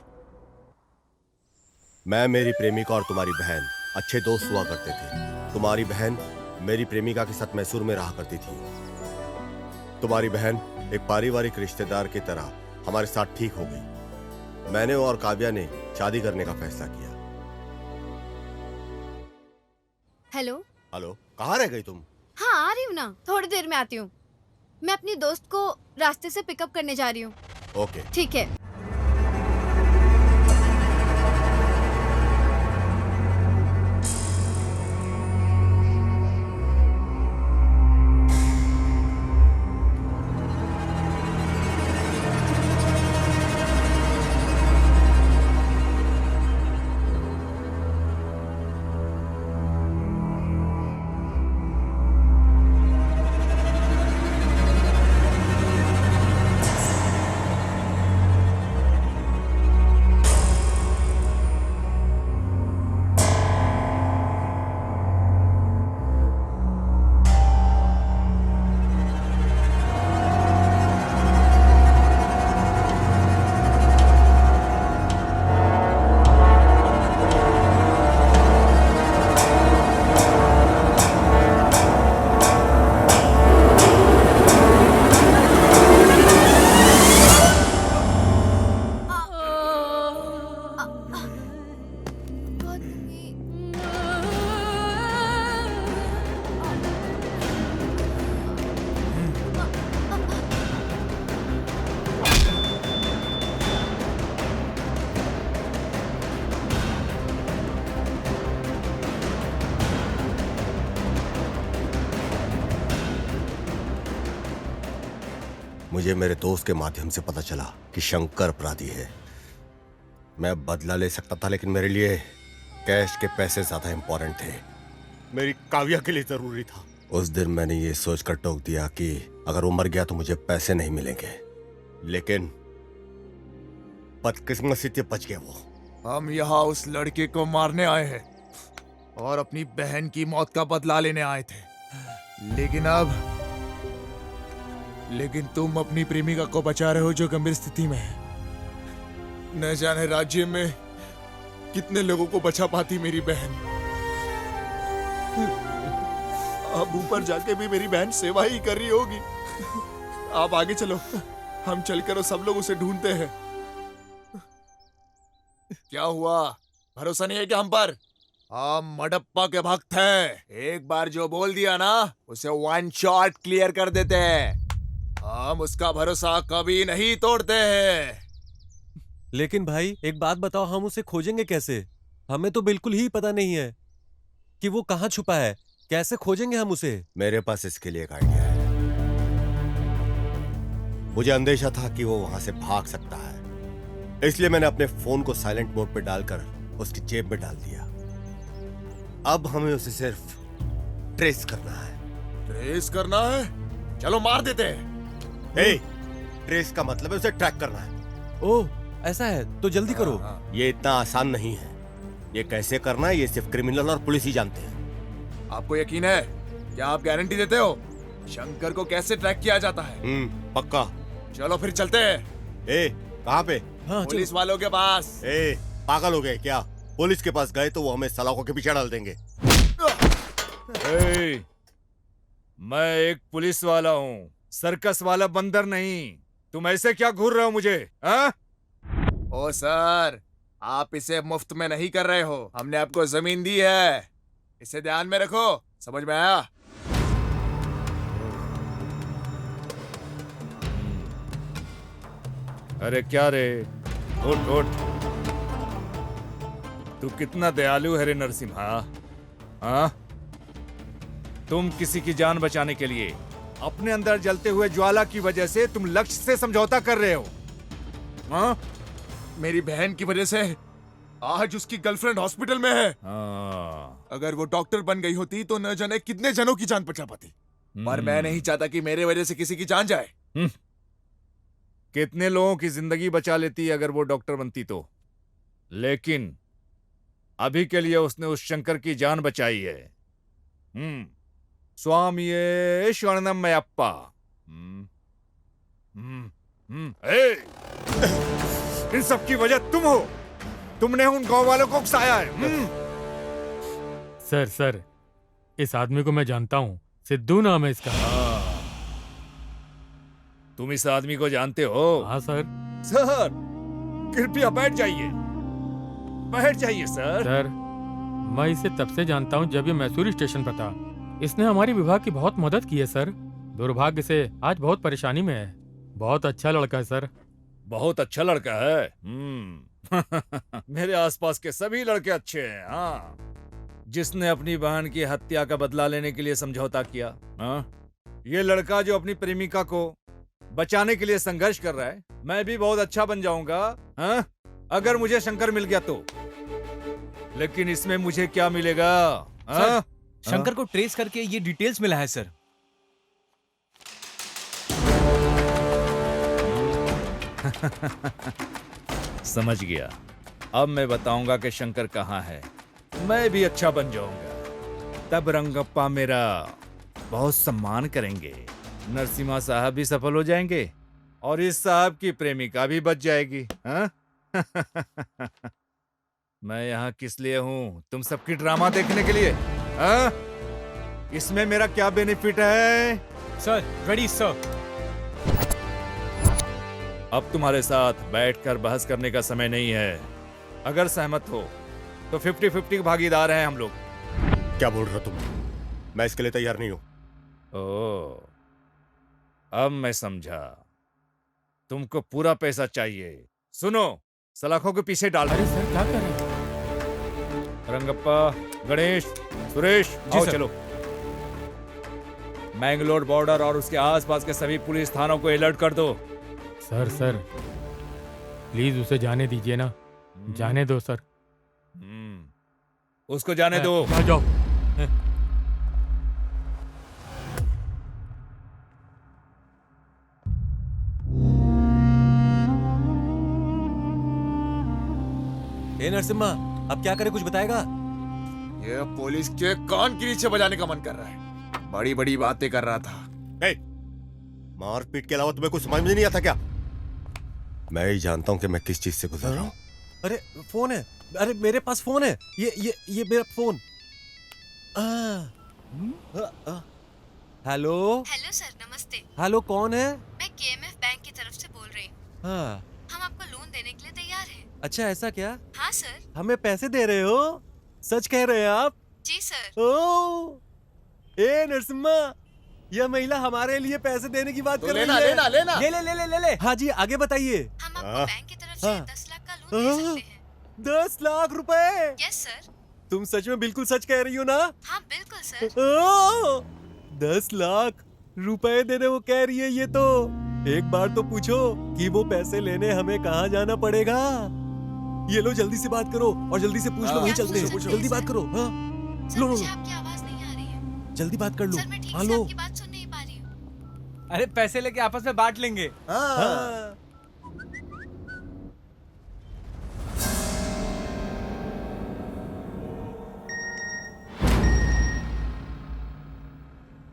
मैं, मेरी प्रेमिका और तुम्हारी बहन अच्छे दोस्त हुआ करते थे। तुम्हारी बहन मेरी प्रेमिका के साथ मैसूर में रहा करती थी। तुम्हारी बहन एक पारिवारिक रिश्तेदार की तरह हमारे साथ ठीक हो गई। मैंने और काव्या ने शादी करने का फैसला किया। हेलो। हेलो, कहाँ रह गई तुम? हाँ आ रही हूँ ना, थोड़ी देर में आती हूँ। मैं अपनी दोस्त को रास्ते से पिकअप करने जा रही हूँ। ओके। ठीक है। मुझे मेरे दोस्त के माध्यम से पता चला कि शंकर अपराधी है। मैं बदला ले सकता था, लेकिन मेरे लिए कैश के पैसे ज्यादा इंपॉर्टेंट थे। मेरी काव्या के लिए जरूरी था। उस दिन मैंने ये सोचकर टोक दिया कि अगर वो मर गया तो मुझे पैसे नहीं मिलेंगे, लेकिन बदकिस्मती से बच गया वो। हम यहाँ उस लड़के को मारने आए हैं और अपनी बहन की मौत का बदला लेने आए थे, लेकिन तुम अपनी प्रेमिका को बचा रहे हो जो गंभीर स्थिति में है। न जाने राज्य में कितने लोगों को बचा पाती मेरी बहन। अब ऊपर जाके भी मेरी बहन सेवा ही कर रही होगी। आप आगे चलो, हम चलकर वो सब लोग उसे ढूंढते हैं। क्या हुआ, भरोसा नहीं है क्या हम पर? हम मडप्पा के भक्त हैं। एक बार जो बोल दिया ना, उसे वन शॉट क्लियर कर देते हैं। हम उसका भरोसा कभी नहीं तोड़ते हैं। लेकिन भाई एक बात बताओ, हम उसे खोजेंगे कैसे? हमें तो बिल्कुल ही पता नहीं है कि वो कहाँ छुपा है। कैसे खोजेंगे हम उसे? मेरे पास इसके लिए एक आइडिया है। मुझे अंदेशा था कि वो वहां से भाग सकता है, इसलिए मैंने अपने फोन को साइलेंट मोड पे डालकर उसकी जेब में डाल दिया। अब हमें उसे सिर्फ ट्रेस करना है। ट्रेस करना है? चलो मार देते हैं। ट्रेस का मतलब है उसे ट्रैक करना है। ओह ऐसा है तो जल्दी करो। ये इतना आसान नहीं है। ये कैसे करना है ये सिर्फ क्रिमिनल और पुलिस ही जानते हैं। आपको यकीन है? क्या आप गारंटी देते हो शंकर को कैसे ट्रैक किया जाता है? पक्का। चलो फिर चलते हैं। कहाँ पे? हाँ, पुलिस वालों के पास। पागल हो गए क्या? पुलिस के पास गए तो वो हमें सलाखों के पीछे डाल देंगे। मैं एक पुलिस वाला हूँ, सर्कस वाला बंदर नहीं। तुम ऐसे क्या घूर रहे हो मुझे? ओ सर, आप इसे मुफ्त में नहीं कर रहे हो। हमने आपको जमीन दी है, इसे ध्यान में रखो। समझ में आया? अरे क्या रे, उठ उठ। तू कितना दयालु है रे नरसिम्हा। हाँ, तुम किसी की जान बचाने के लिए अपने अंदर जलते हुए ज्वाला की वजह से तुम लक्ष्य से समझौता कर रहे हो। हाँ? मेरी बहन की वजह से आज उसकी गर्लफ्रेंड हॉस्पिटल में है। हाँ। अगर वो डॉक्टर बन गई होती तो न जाने कितने जनों की जान बचा पाती। पर मैं नहीं चाहता कि मेरे वजह से किसी की जान जाए। कितने लोगों की जिंदगी बचा लेती अगर वो डॉक्टर बनती तो। लेकिन अभी के लिए उसने उस शंकर की जान बचाई है। स्वामी शरणमयप्पा। इन सब की वजह तुम हो। तुमने उन गांव वालों को उकसाया है। सर इस आदमी को मैं जानता हूँ, सिद्धू नाम है इसका। तुम इस आदमी को जानते हो? हाँ सर। सर कृपया बैठ जाइए, बैठ जाइए सर। सर मैं इसे तब से जानता हूँ जब ये मैसूरी स्टेशन पर था। इसने हमारी विभाग की बहुत मदद की है सर। दुर्भाग्य से आज बहुत परेशानी में है। बहुत अच्छा लड़का है सर। बहुत अच्छा लड़का है। मेरे आसपास के सभी लड़के अच्छे हैं। हाँ, जिसने अपनी बहन की हत्या का बदला लेने के लिए समझौता किया। हाँ, ये लड़का जो अपनी प्रेमिका को बचाने के लिए संघर्ष कर रहा है। मैं भी बहुत अच्छा बन जाऊंगा, हाँ? अगर मुझे शंकर मिल गया तो। लेकिन इसमें मुझे क्या मिलेगा? हाँ? शंकर को ट्रेस करके ये डिटेल्स मिला है सर। समझ गया। अब मैं बताऊंगा कि शंकर कहाँ है। मैं भी अच्छा बन जाऊंगा, तब रंगप्पा मेरा बहुत सम्मान करेंगे। नरसिम्हा साहब भी सफल हो जाएंगे और इस साहब की प्रेमिका भी बच जाएगी। हाँ? मैं यहाँ किस लिए हूँ? तुम सबकी ड्रामा देखने के लिए? हाँ? इसमें मेरा क्या बेनिफिट है? Sir ready sir. अब तुम्हारे साथ बैठकर बहस करने का समय नहीं है। अगर सहमत हो तो 50-50 भागीदार हैं हम लोग। क्या बोल रहे हो तुम? मैं इसके लिए तैयार नहीं हूं। ओह, अब मैं समझा। तुमको पूरा पैसा चाहिए। सुनो, सलाखों के पीछे डाल अरे सर क्या कर रहे हैं? रंगप्पा, गणेश, सुरेश, आओ चलो। मैंगलोर बॉर्डर और उसके आसपास के सभी पुलिस थानों को अलर्ट कर दो। सर प्लीज उसे जाने दीजिए ना। जाने दो सर। उसको जाने दो। आ जाओ। ए नरसिम्हा, अब क्या करे, कुछ बताएगा? ये पुलिस के कान के नीचे बजाने का मन कर रहा है। बड़ी बड़ी बातें कर रहा था। मारपीट के अलावा तुम्हें कुछ समझ में नहीं आता क्या? मैं ही जानता हूं कि मैं किस चीज से गुजर रहा हूं। अरे फोन है, अरे मेरे पास फोन है। ये मेरा फोन। हेलो हेलो सर, नमस्ते। हेलो, कौन है? मैं केएमएफ बैंक की तरफ से बोल रही हूँ। हाँ, हम आपको लोन देने के लिए तैयार हैं। अच्छा ऐसा क्या? हाँ सर। हमें पैसे दे रहे हो? सच कह रहे हैं आप? जी सर। ओ, ए नरसिम्हा, यह महिला हमारे लिए पैसे देने की बात कर रही है। लेना। ले। हाँ जी, आगे बताइए। हम आपको बैंक की तरफ से 10 लाख का लोन दे सकते हैं। 10 लाख रुपए? Yes sir. तुम सच में बिल्कुल सच कह रही हो ना? हाँ बिल्कुल सर। ओ, 10 लाख रुपए देने वो कह रही है। ये तो एक बार तो पूछो कि वो पैसे लेने हमें कहाँ जाना पड़ेगा। ये लो, जल्दी से बात करो और जल्दी से पूछ लो। वहीं चलते हैं। जल्दी बात करो। हाँ, लो। मुझे आपकी आवाज नहीं आ रही है। जल्दी बात कर लो। सर मैं ठीक हाँ से लो। आपकी बात सुन नहीं पा रही हूँ। अरे पैसे लेके आपस में बांट लेंगे। हाँ।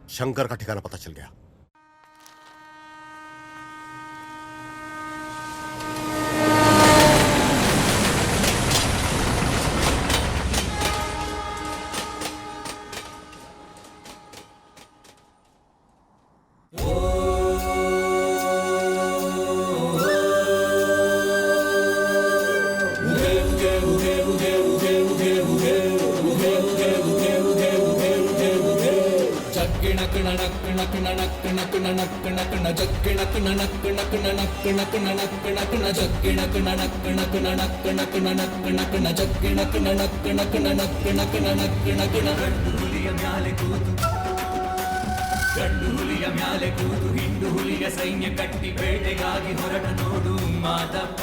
शंकर का ठिकाना पता चल गया। ಗಂಡು ಹುಲಿಯ ಮ್ಯಾಲೆ ಕೂತು ಹಿಂಡು ಹುಲಿಯ ಸೈನ್ಯ ಕಟ್ಟಿ ಬೇಟೆಗಾಗಿ ಹೊರಟ ನೋಡು ಮಾದಪ್ಪ.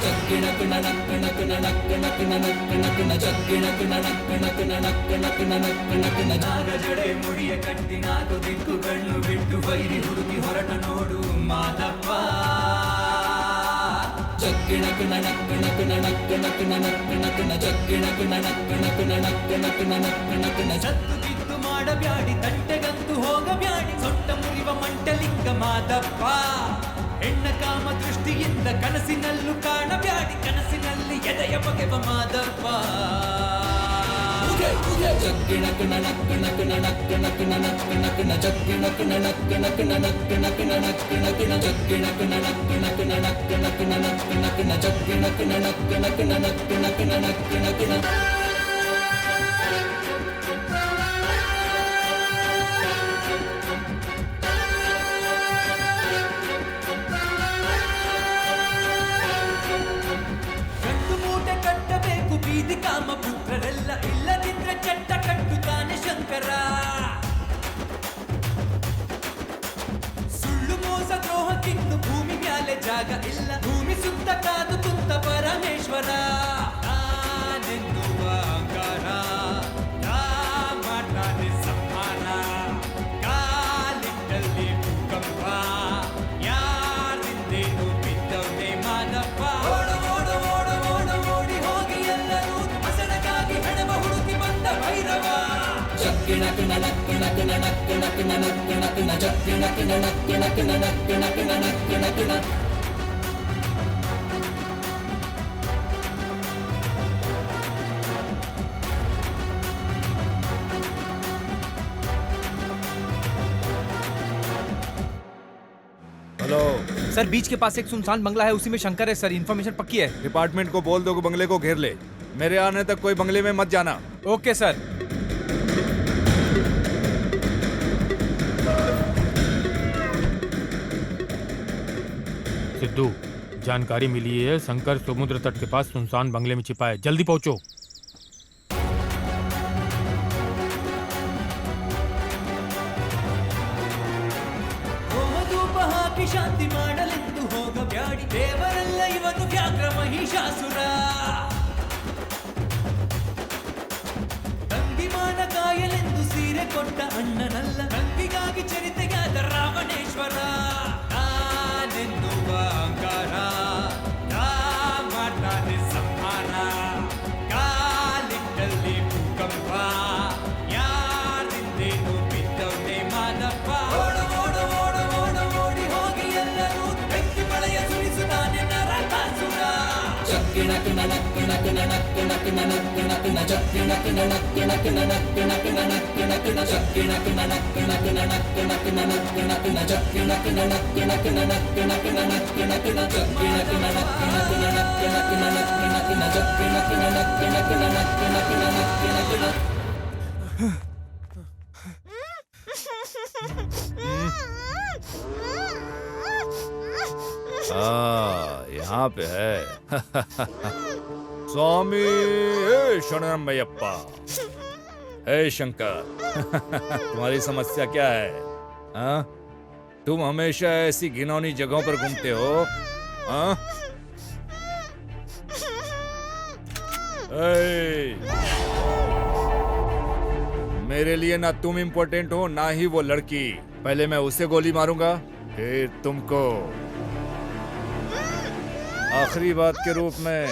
ಜಗ್ಗಿಣ ಕಣ ನಕ್ಕಣ ಕಣ ನಕ್ಕಣ ಕಣ ನಕ್ಕಣ ಕಣ ಜಗ್ಗಿಣ ಕಣ ನಕ್ಕಣ ಕಣ ನಕ್ಕಣ ಕಣ ನಕ್ಕಣ ಕಣ ನಾಗ ಜಡೆ ಮುಡಿಯ ಕಟ್ಟಿ ನಾಲ್ಕು ದಿಕ್ಕು ಕಣ್ಣು ಬಿಟ್ಟು ಬೈರಿ ಹುಡುಕಿ ಹೊರಟ ನೋಡು ಮಾದಪ್ಪ. ಜಗ್ಗಿಣ ಕಣ ನಕ್ಕಣ ಕಣ ನಕ್ಕಣ ಕಣ ನಕ್ಕಣ ಕಣ ಜಗ್ಗಿಣ ಕಣ ನಕ್ಕಣ ಕಣ ನಕ್ಕಣ ಕಣ ನಕ್ಕಣ ಕಣ ಜತ್ತು ಕಿತ್ತು ಮಾಡಬ್ಯಾಡಿ ತಂಟೆಗಂತೂ ಹೋಗಬ್ಯಾಡಿ ಸೊಟ್ಟ ಮುರಿವ ಮಂಟಲಿಂಗ ಮಾದಪ್ಪ. ಹೆಣ್ಣ ಕಾಮ ದೃಷ್ಟಿಯಿಂದ ಕನಸಿನಲ್ಲೂ ಕಾಣಬ್ಯಾಡಿ ಕನಸಿನಲ್ಲಿ ಎದೆಯ ಬಗೆವ ಮಾದಪ್ಪ ಜಗ್ಗಿಣ ಕಿಣ ಕಿಣ ಕಿಣ ಕಿಣ ಕಿಣ ಕಿಣ ಕಿಣ ಜಗ್ಗಿಣ ಕಿಣ ಕಿಣ ಕಿಣ ಕಿಣ ಕಿಣ ಕಿಣ ಕಿಣ ಜಗ್ಗಿಣ ಕಿಣ ಕಿಣ ಕಿಣ ಕಿಣ ಕಿಣ ಕಿಣ ಕಿಣ ಜಗ್ಗಿಣ ಕಿಣ ಕಿಣ ಕಿಣ ಕಿಣ ಕಿಣ ಕಿಣ ಕಿಣ ಗಂಡು ಮೂಟೆ ಕಟ್ಟಬೇಕು ಬೀದಿ ಕಾಮ ಪುತ್ರರೆಲ್ಲ ಇಲ್ಲದಿದ್ರೆ ಚಟ್ಟ ಕಟ್ಟುತ್ತಾನೆ ಶಂಕರ ಸುಳ್ಳು ಮೋಸ ದ್ರೋಹಕ್ಕಿನ್ನು ಭೂಮಿ ಮ್ಯಾಲೆ ಜಾಗ ಇಲ್ಲ ಭೂಮಿ ಸುತ್ತ ಕಾದು ಕುಂತ ಪರಮೇಶ್ವರ ನಾನೆನ್ನುವ ಅಂಗಾರ ಮಾಡ್ತಾನೆ ಸಂಹಾರ ಕಾಲಿಟ್ಟಲ್ಲಿ ಭೂಕಂಪ ಯಾರಿಂದೇನು ಬಿದ್ದವನೇ ಮಾದಪ್ಪ ಓಡು ಓಡು ಓಡು ಓಡು ಓಡಿ ಹೋಗಿ ಎಲ್ಲರೂ ಹಸನಗಾಗಿ ಹೆಣವ ಹುಡುಕಿ ಬಂದ ಭೈರವ ಜಗ್ಗಿಣ ಕಿಣ ಕಿಣ ಕಿಣ ಕಿಣ ಕಿಣ ಕಿಣ ಕಿಣ ಜಗ್ಗಿಣ ಕಿಣ ಕಿಣ ಕಿಣ ಕಿಣ ಕಿಣ ಕಿಣ ಕಿಣ हेलो सर बीच के पास एक सुनसान बंगला है, उसी में शंकर है सर। इन्फॉर्मेशन पक्की है। डिपार्टमेंट को बोल दो कि बंगले को घेर ले। मेरे आने तक कोई बंगले में मत जाना। Okay sir. सिद्धू, जानकारी मिली है शंकर समुद्र तट के पास सुनसान बंगले में छिपा है, जल्दी पहुंचो। ಹೋಮಧೂಪ ಹಾಕಿ ಶಾಂತಿ ಮಾಡಲೆಂದು ಹೋಗಬ್ಯಾಡಿ ದೇವರೆಲ್ಲ ಇವನು ವ್ಯಾಘ್ರ ಮಹಿಷಾಸುರ ತಂಗಿಮಾನ ಕಾಯಲೆಂದು ಸೀರೆ ಕೊಟ್ಟ ಅಣ್ಣನಲ್ಲ ತಂಗಿಗಾಗಿ ಚರಿತೆಗಾದ ರಾವಣೇಶ್ವರ ನಾನೆನ್ನುವ ಅಂಗಾರ ನಾ ಮಾಡ್ತಾನೆ ಸಂಹಾರ ಕಾಲಿಟ್ಟಲ್ಲಿ ಭೂಕಂಪ ಯಾರಿಂದೇನು ಬಿದ್ದವನೇ ಮಾದಪ್ಪ ಓಡು ಓಡು ಓಡು ಓಡು ಓಡಿ ಹೋಗಿ ಎಲ್ಲರೂ ಬೆಂಕಿ ಮಳೆಯ ಸುರಿಸುತ್ತಾನೆ ನರಕಾಸುರ ಜಗ್ಗಿಣ ಕಿಣ ಕಿಣ ಕಿಣ ಕಿಣ ಕಿಣ ಕಿಣ ಕಿಣ ಜಗ್ಗಿಣ ಕಿಣ ಕಿಣ ಕಿಣ ಕಿಣ ಕಿಣ ಕಿಣ ಕಿಣ ಜಗ್ಗಿಣ ಕಿಣ ಕಿಣ ಕಿಣ ಕಿಣ ಕಿಣ ಕಿಣ ಕಿಣ ಜಗ್ಗಿಣ ಕಿಣ ಕಿಣ ಕಿಣ ಕಿಣ ಕಿಣ ಕಿಣ ಕಿಣ ಜಗ್ಗಿಣ ಕಿಣ ಕಿಣ ಕಿಣ ಕಿಣ ಕಿಣ ಕಿಣ ಕಿಣ ಜಗ್ಗಿಣ ಕಿಣ ಕಿಣ ಕಿಣ ಕಿಣ ಕಿಣ ಕಿಣ ಕಿಣ यहाँ पे है। स्वामी हे शरणमयप्पा, हे शंकर। तुम्हारी समस्या क्या है? हाँ? तुम हमेशा ऐसी घिनौनी जगहों पर घूमते हो। हाँ? मेरे लिए ना तुम इम्पोर्टेंट हो ना ही वो लड़की। पहले मैं उसे गोली मारूंगा फिर तुमको। आखिरी बात के रूप में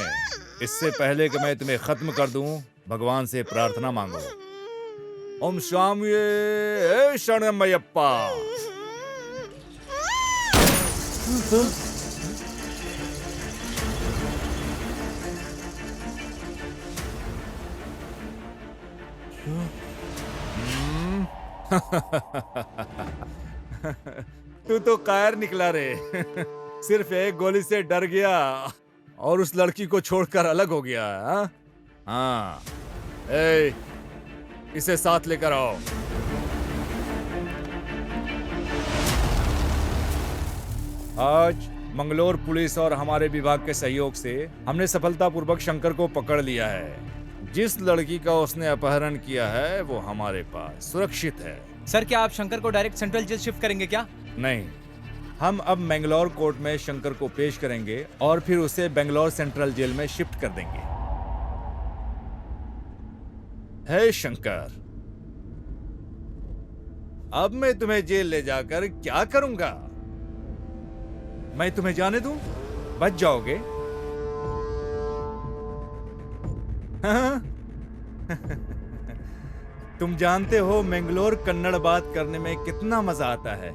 इससे पहले कि मैं तुम्हें खत्म कर दूं, भगवान से प्रार्थना मांगो। ओम स्वामी शरणमयप्पा। तू तो कायर निकला रे। सिर्फ एक गोली से डर गया और उस लड़की को छोड़कर अलग हो गया। हाँ, इसे साथ लेकर आओ। आज मंगलोर पुलिस और हमारे विभाग के सहयोग से हमने सफलतापूर्वक शंकर को पकड़ लिया है। जिस लड़की का उसने अपहरण किया है वो हमारे पास सुरक्षित है। सर क्या आप शंकर को डायरेक्ट सेंट्रल जेल शिफ्ट करेंगे क्या? नहीं, हम अब मैंगलोर कोर्ट में शंकर को पेश करेंगे और फिर उसे बेंगलोर सेंट्रल जेल में शिफ्ट कर देंगे। हे शंकर, अब मैं तुम्हें जेल ले जाकर क्या करूंगा? मैं तुम्हें जाने दूं? बच जाओगे? हाँ? तुम जानते हो मैंगलोर कन्नड़ बात करने में कितना मजा आता है।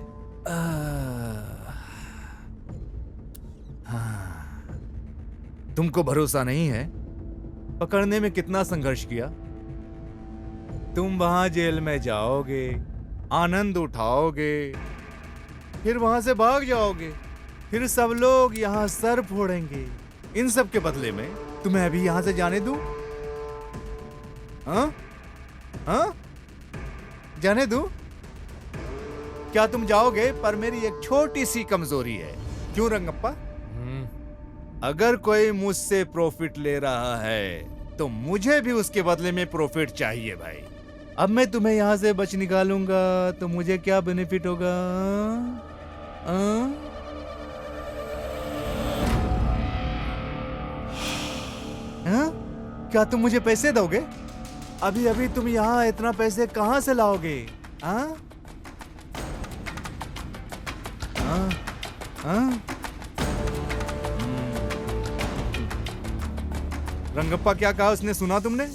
तुमको भरोसा नहीं है? पकड़ने में कितना संघर्ष किया। तुम वहां जेल में जाओगे, आनंद उठाओगे, फिर वहां से भाग जाओगे, फिर सब लोग यहाँ सर फोड़ेंगे। इन सब के बदले में तुम्हें अभी यहाँ से जाने दूं? हाँ? हाँ? जाने दूं? क्या तुम जाओगे? पर मेरी एक छोटी सी कमजोरी है। क्यों रंगप्पा? अगर कोई मुझसे प्रॉफिट ले रहा है तो मुझे भी उसके बदले में प्रॉफिट चाहिए भाई। अब मैं तुम्हें यहाँ से बच निकालूंगा तो मुझे क्या बेनिफिट होगा? हाँ? क्या तुम मुझे पैसे दोगे? अभी अभी तुम यहाँ इतना पैसे कहाँ से लाओगे? हाँ? हाँ? हाँ? रंगप्पा क्या कहा उसने, सुना तुमने?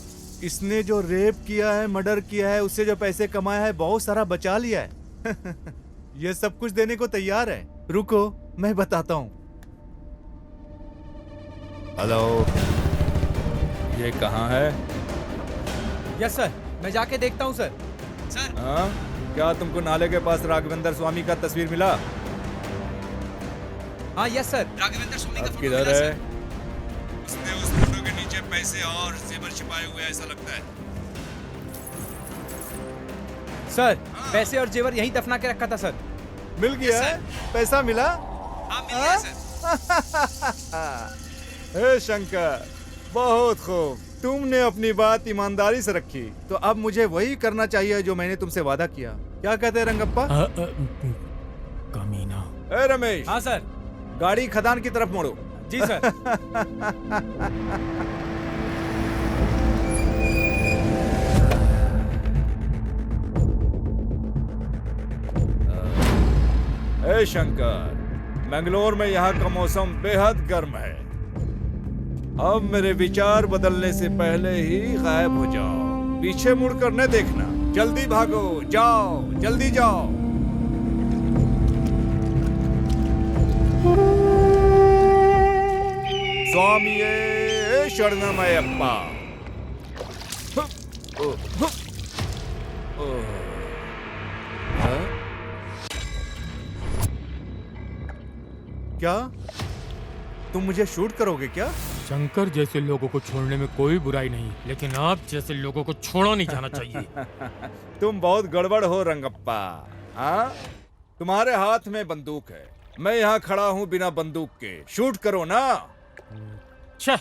इसने जो रेप किया है, मर्डर किया है, उससे जो पैसे कमाया है, बहुत सारा बचा लिया है। ये सब कुछ देने को तैयार है। रुको मैं बताता हूँ। हेलो, ये कहाँ है? यस सर, मैं जाके देखता हूँ सर। सर हाँ? क्या तुमको नाले के पास राघवेंद्र स्वामी का तस्वीर मिला? हाँ यस सर, राघवेंद्र स्वामी का अब फोटो किधर मिला, है? सर। उसने उस फोटो के नीचे पैसे और जेवर छिपाए हुए ऐसा लगता है। सर पैसे और जेवर यहीं दफना के रखा था सर। मिल गया है? पैसा मिला? हाँ मिल गया सर। हे शंकर, बहुत खूब। तुमने अपनी बात ईमानदारी से रखी, तो अब मुझे वही करना चाहिए जो मैंने तुमसे वादा किया। क्या कहते हैं रंगप्पा? कमीना। ए रमेश। हाँ सर। गाड़ी खदान की तरफ मोड़ो। जी सर। ए शंकर, मंगलोर में यहाँ का मौसम बेहद गर्म है। अब मेरे विचार बदलने से पहले ही गायब हो जाओ। पीछे मुड़कर न देखना। जल्दी भागो, जाओ, जल्दी जाओ। स्वामिये शरणमयप्पा। क्या तुम मुझे शूट करोगे क्या? शंकर जैसे लोगों को छोड़ने में कोई बुराई नहीं, लेकिन आप जैसे लोगों को छोड़ा नहीं जाना चाहिए। तुम बहुत गड़बड़ हो रंगप्पा। हाँ? तुम्हारे हाथ में बंदूक है, मैं यहाँ खड़ा हूँ बिना बंदूक के। शूट करो ना। सर,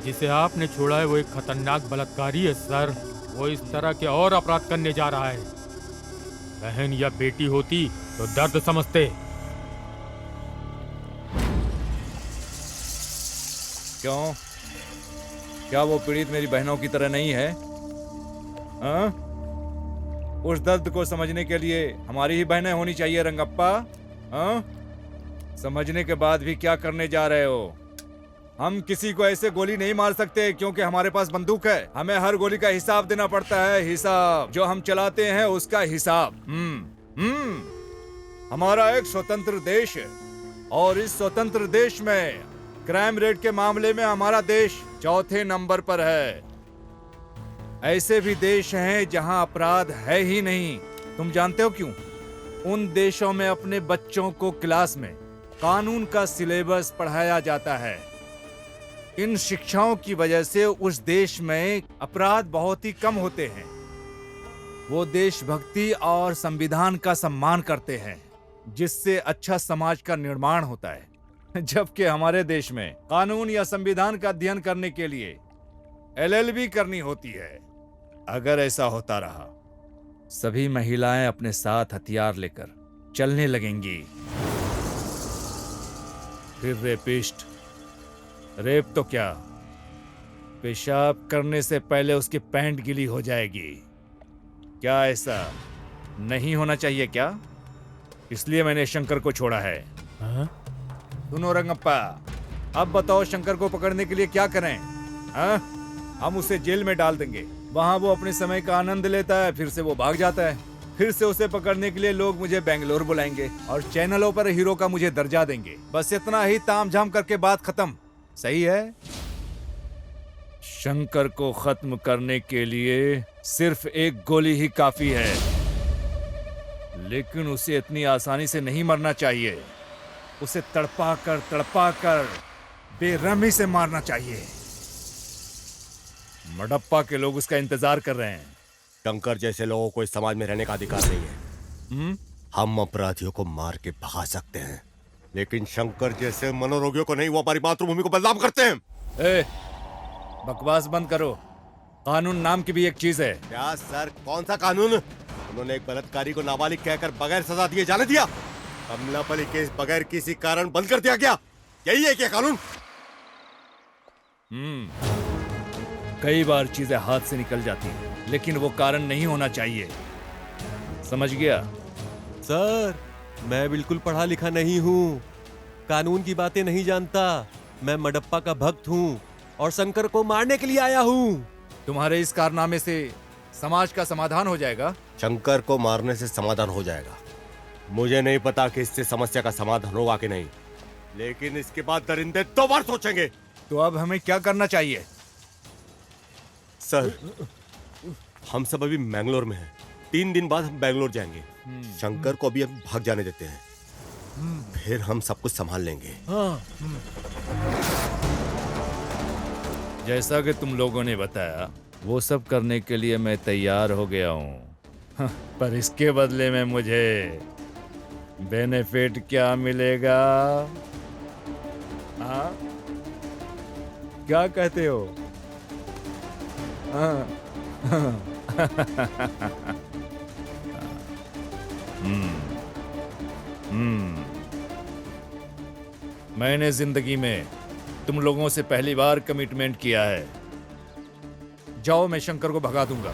जिसे आपने छोड़ा है वो एक खतरनाक बलात्कारी है सर। वो इस तरह के और अपराध करने जा रहा है। बहन या बेटी होती तो दर्द समझते। क्यों? क्या वो पीड़ित मेरी बहनों की तरह नहीं है? हाँ? उस दर्द को समझने के लिए हमारी ही बहनें होनी चाहिए रंगप्पा। हाँ? समझने के बाद भी क्या करने जा रहे हो? हम किसी को ऐसे गोली नहीं मार सकते क्योंकि हमारे पास बंदूक है। हमें हर गोली का हिसाब देना पड़ता है। हिसाब जो हम चलाते हैं उसका हिसाब। हमारा एक स्वतंत्र देश है और इस स्वतंत्र देश में क्राइम रेट के मामले में हमारा देश चौथे नंबर पर है। ऐसे भी देश हैं जहां अपराध है ही नहीं। तुम जानते हो क्यों? उन देशों में अपने बच्चों को क्लास में कानून का सिलेबस पढ़ाया जाता है। इन शिक्षाओं की वजह से उस देश में अपराध बहुत ही कम होते हैं। वो देशभक्ति और संविधान का सम्मान करते हैं, जिससे अच्छा समाज का निर्माण होता है। जबकि हमारे देश में कानून या संविधान का अध्ययन करने के लिए LLB करनी होती है। अगर ऐसा होता रहा, सभी महिलाएं अपने साथ हथियार लेकर चलने लगेंगी। फिर रेपिस्ट, रेप तो क्या, पेशाब करने से पहले उसकी पैंट गीली हो जाएगी। क्या ऐसा नहीं होना चाहिए क्या? इसलिए मैंने शंकर को छोड़ा है। सुनो रंगप्पा, अब बताओ शंकर को पकड़ने के लिए क्या करें? हम उसे जेल में डाल देंगे। वहां वो अपने समय का आनंद लेता है, फिर से वो भाग जाता है। फिर से उसे पकड़ने के लिए लोग मुझे बेंगलोर बुलाएंगे और चैनलों पर हीरो का मुझे दर्जा देंगे। बस इतना ही तामझाम करके बात खत्म। सही है? शंकर को खत्म करने के लिए सिर्फ एक गोली ही काफी है, लेकिन उसे इतनी आसानी से नहीं मरना चाहिए। उसे तड़पा कर बेरहमी से मारना चाहिए। मडप्पा के लोग उसका इंतजार कर रहे हैं। शंकर जैसे लोगों को इस समाज में रहने का अधिकार नहीं है। हम अपराधियों को मार के भगा सकते हैं, लेकिन शंकर जैसे मनोरोगियों को नहीं। वो हमारी मातृभूमि को बदनाम करते हैं। ए, बकवास बंद करो। कानून नाम की भी एक चीज है। क्या सर, कौन सा कानून? उन्होंने एक बलात्कारी को नाबालिग कहकर बगैर सजा दिए जाने दिया। कमलापली केस बगैर किसी कारण बंद कर दिया गया। यही है क्या कानून? कई बार चीजें हाथ से निकल जाती हैं, लेकिन वो कारण नहीं होना चाहिए। समझ गया? सर, मैं बिल्कुल पढ़ा लिखा नहीं हूँ, कानून की बातें नहीं जानता। मैं मडप्पा का भक्त हूँ और शंकर को मारने के लिए आया हूँ। तुम्हारे इस कारनामे से समाज का समाधान हो जाएगा? शंकर को मारने से समाधान हो जाएगा। मुझे नहीं पता कि इससे समस्या का समाधान होगा कि नहीं, लेकिन इसके बाद दरिंदे 2 बार सोचेंगे। तो अब हमें क्या करना चाहिए? सर, हम सब अभी मैंगलोर में हैं। 3 दिन बाद हम बैंगलोर जाएंगे। शंकर को अभी हम भाग जाने देते हैं, फिर हम सब कुछ संभाल लेंगे। जैसा कि तुम लोगों ने बताया, वो सब करने के लिए मैं तैयार हो गया हूँ। पर इसके बदले में मुझे बेनिफिट क्या मिलेगा? हाँ? क्या कहते हो? मैंने जिंदगी में तुम लोगों से पहली बार कमिटमेंट किया है। जाओ, मैं शंकर को भगा दूंगा।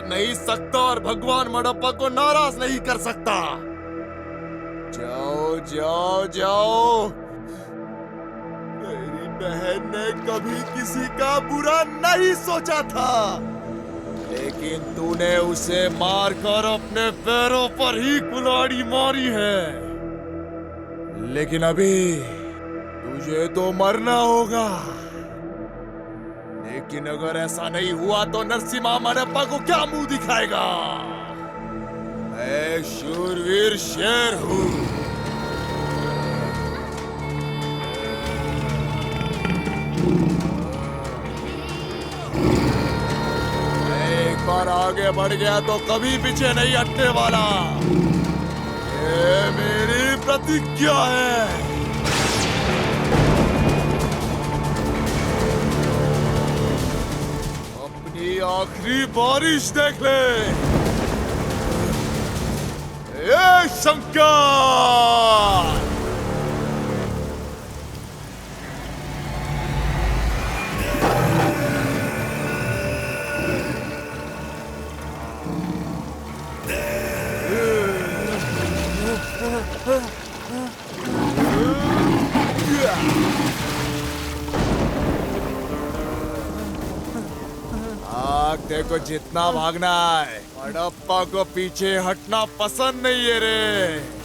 नहीं सकता और भगवान मडप्पा को नाराज नहीं कर सकता। जाओ जाओ जाओ। मेरी बहन ने कभी किसी का बुरा नहीं सोचा था, लेकिन तूने उसे मारकर अपने पैरों पर ही कुल्हाड़ी मारी है। लेकिन अभी तुझे तो मरना होगा। लेकिन अगर ऐसा नहीं हुआ तो नरसिम्हा मडप्पा को क्या मुंह दिखाएगा? मैं शूरवीर शेर हूं। एक बार आगे बढ़ गया तो कभी पीछे नहीं हटने वाला। ये मेरी प्रतिज्ञा है। आखिरी बारिश देख ले। ये शंकर। आग देखो, जितना भागना है, बड़प्पा को पीछे हटना पसंद नहीं है रे।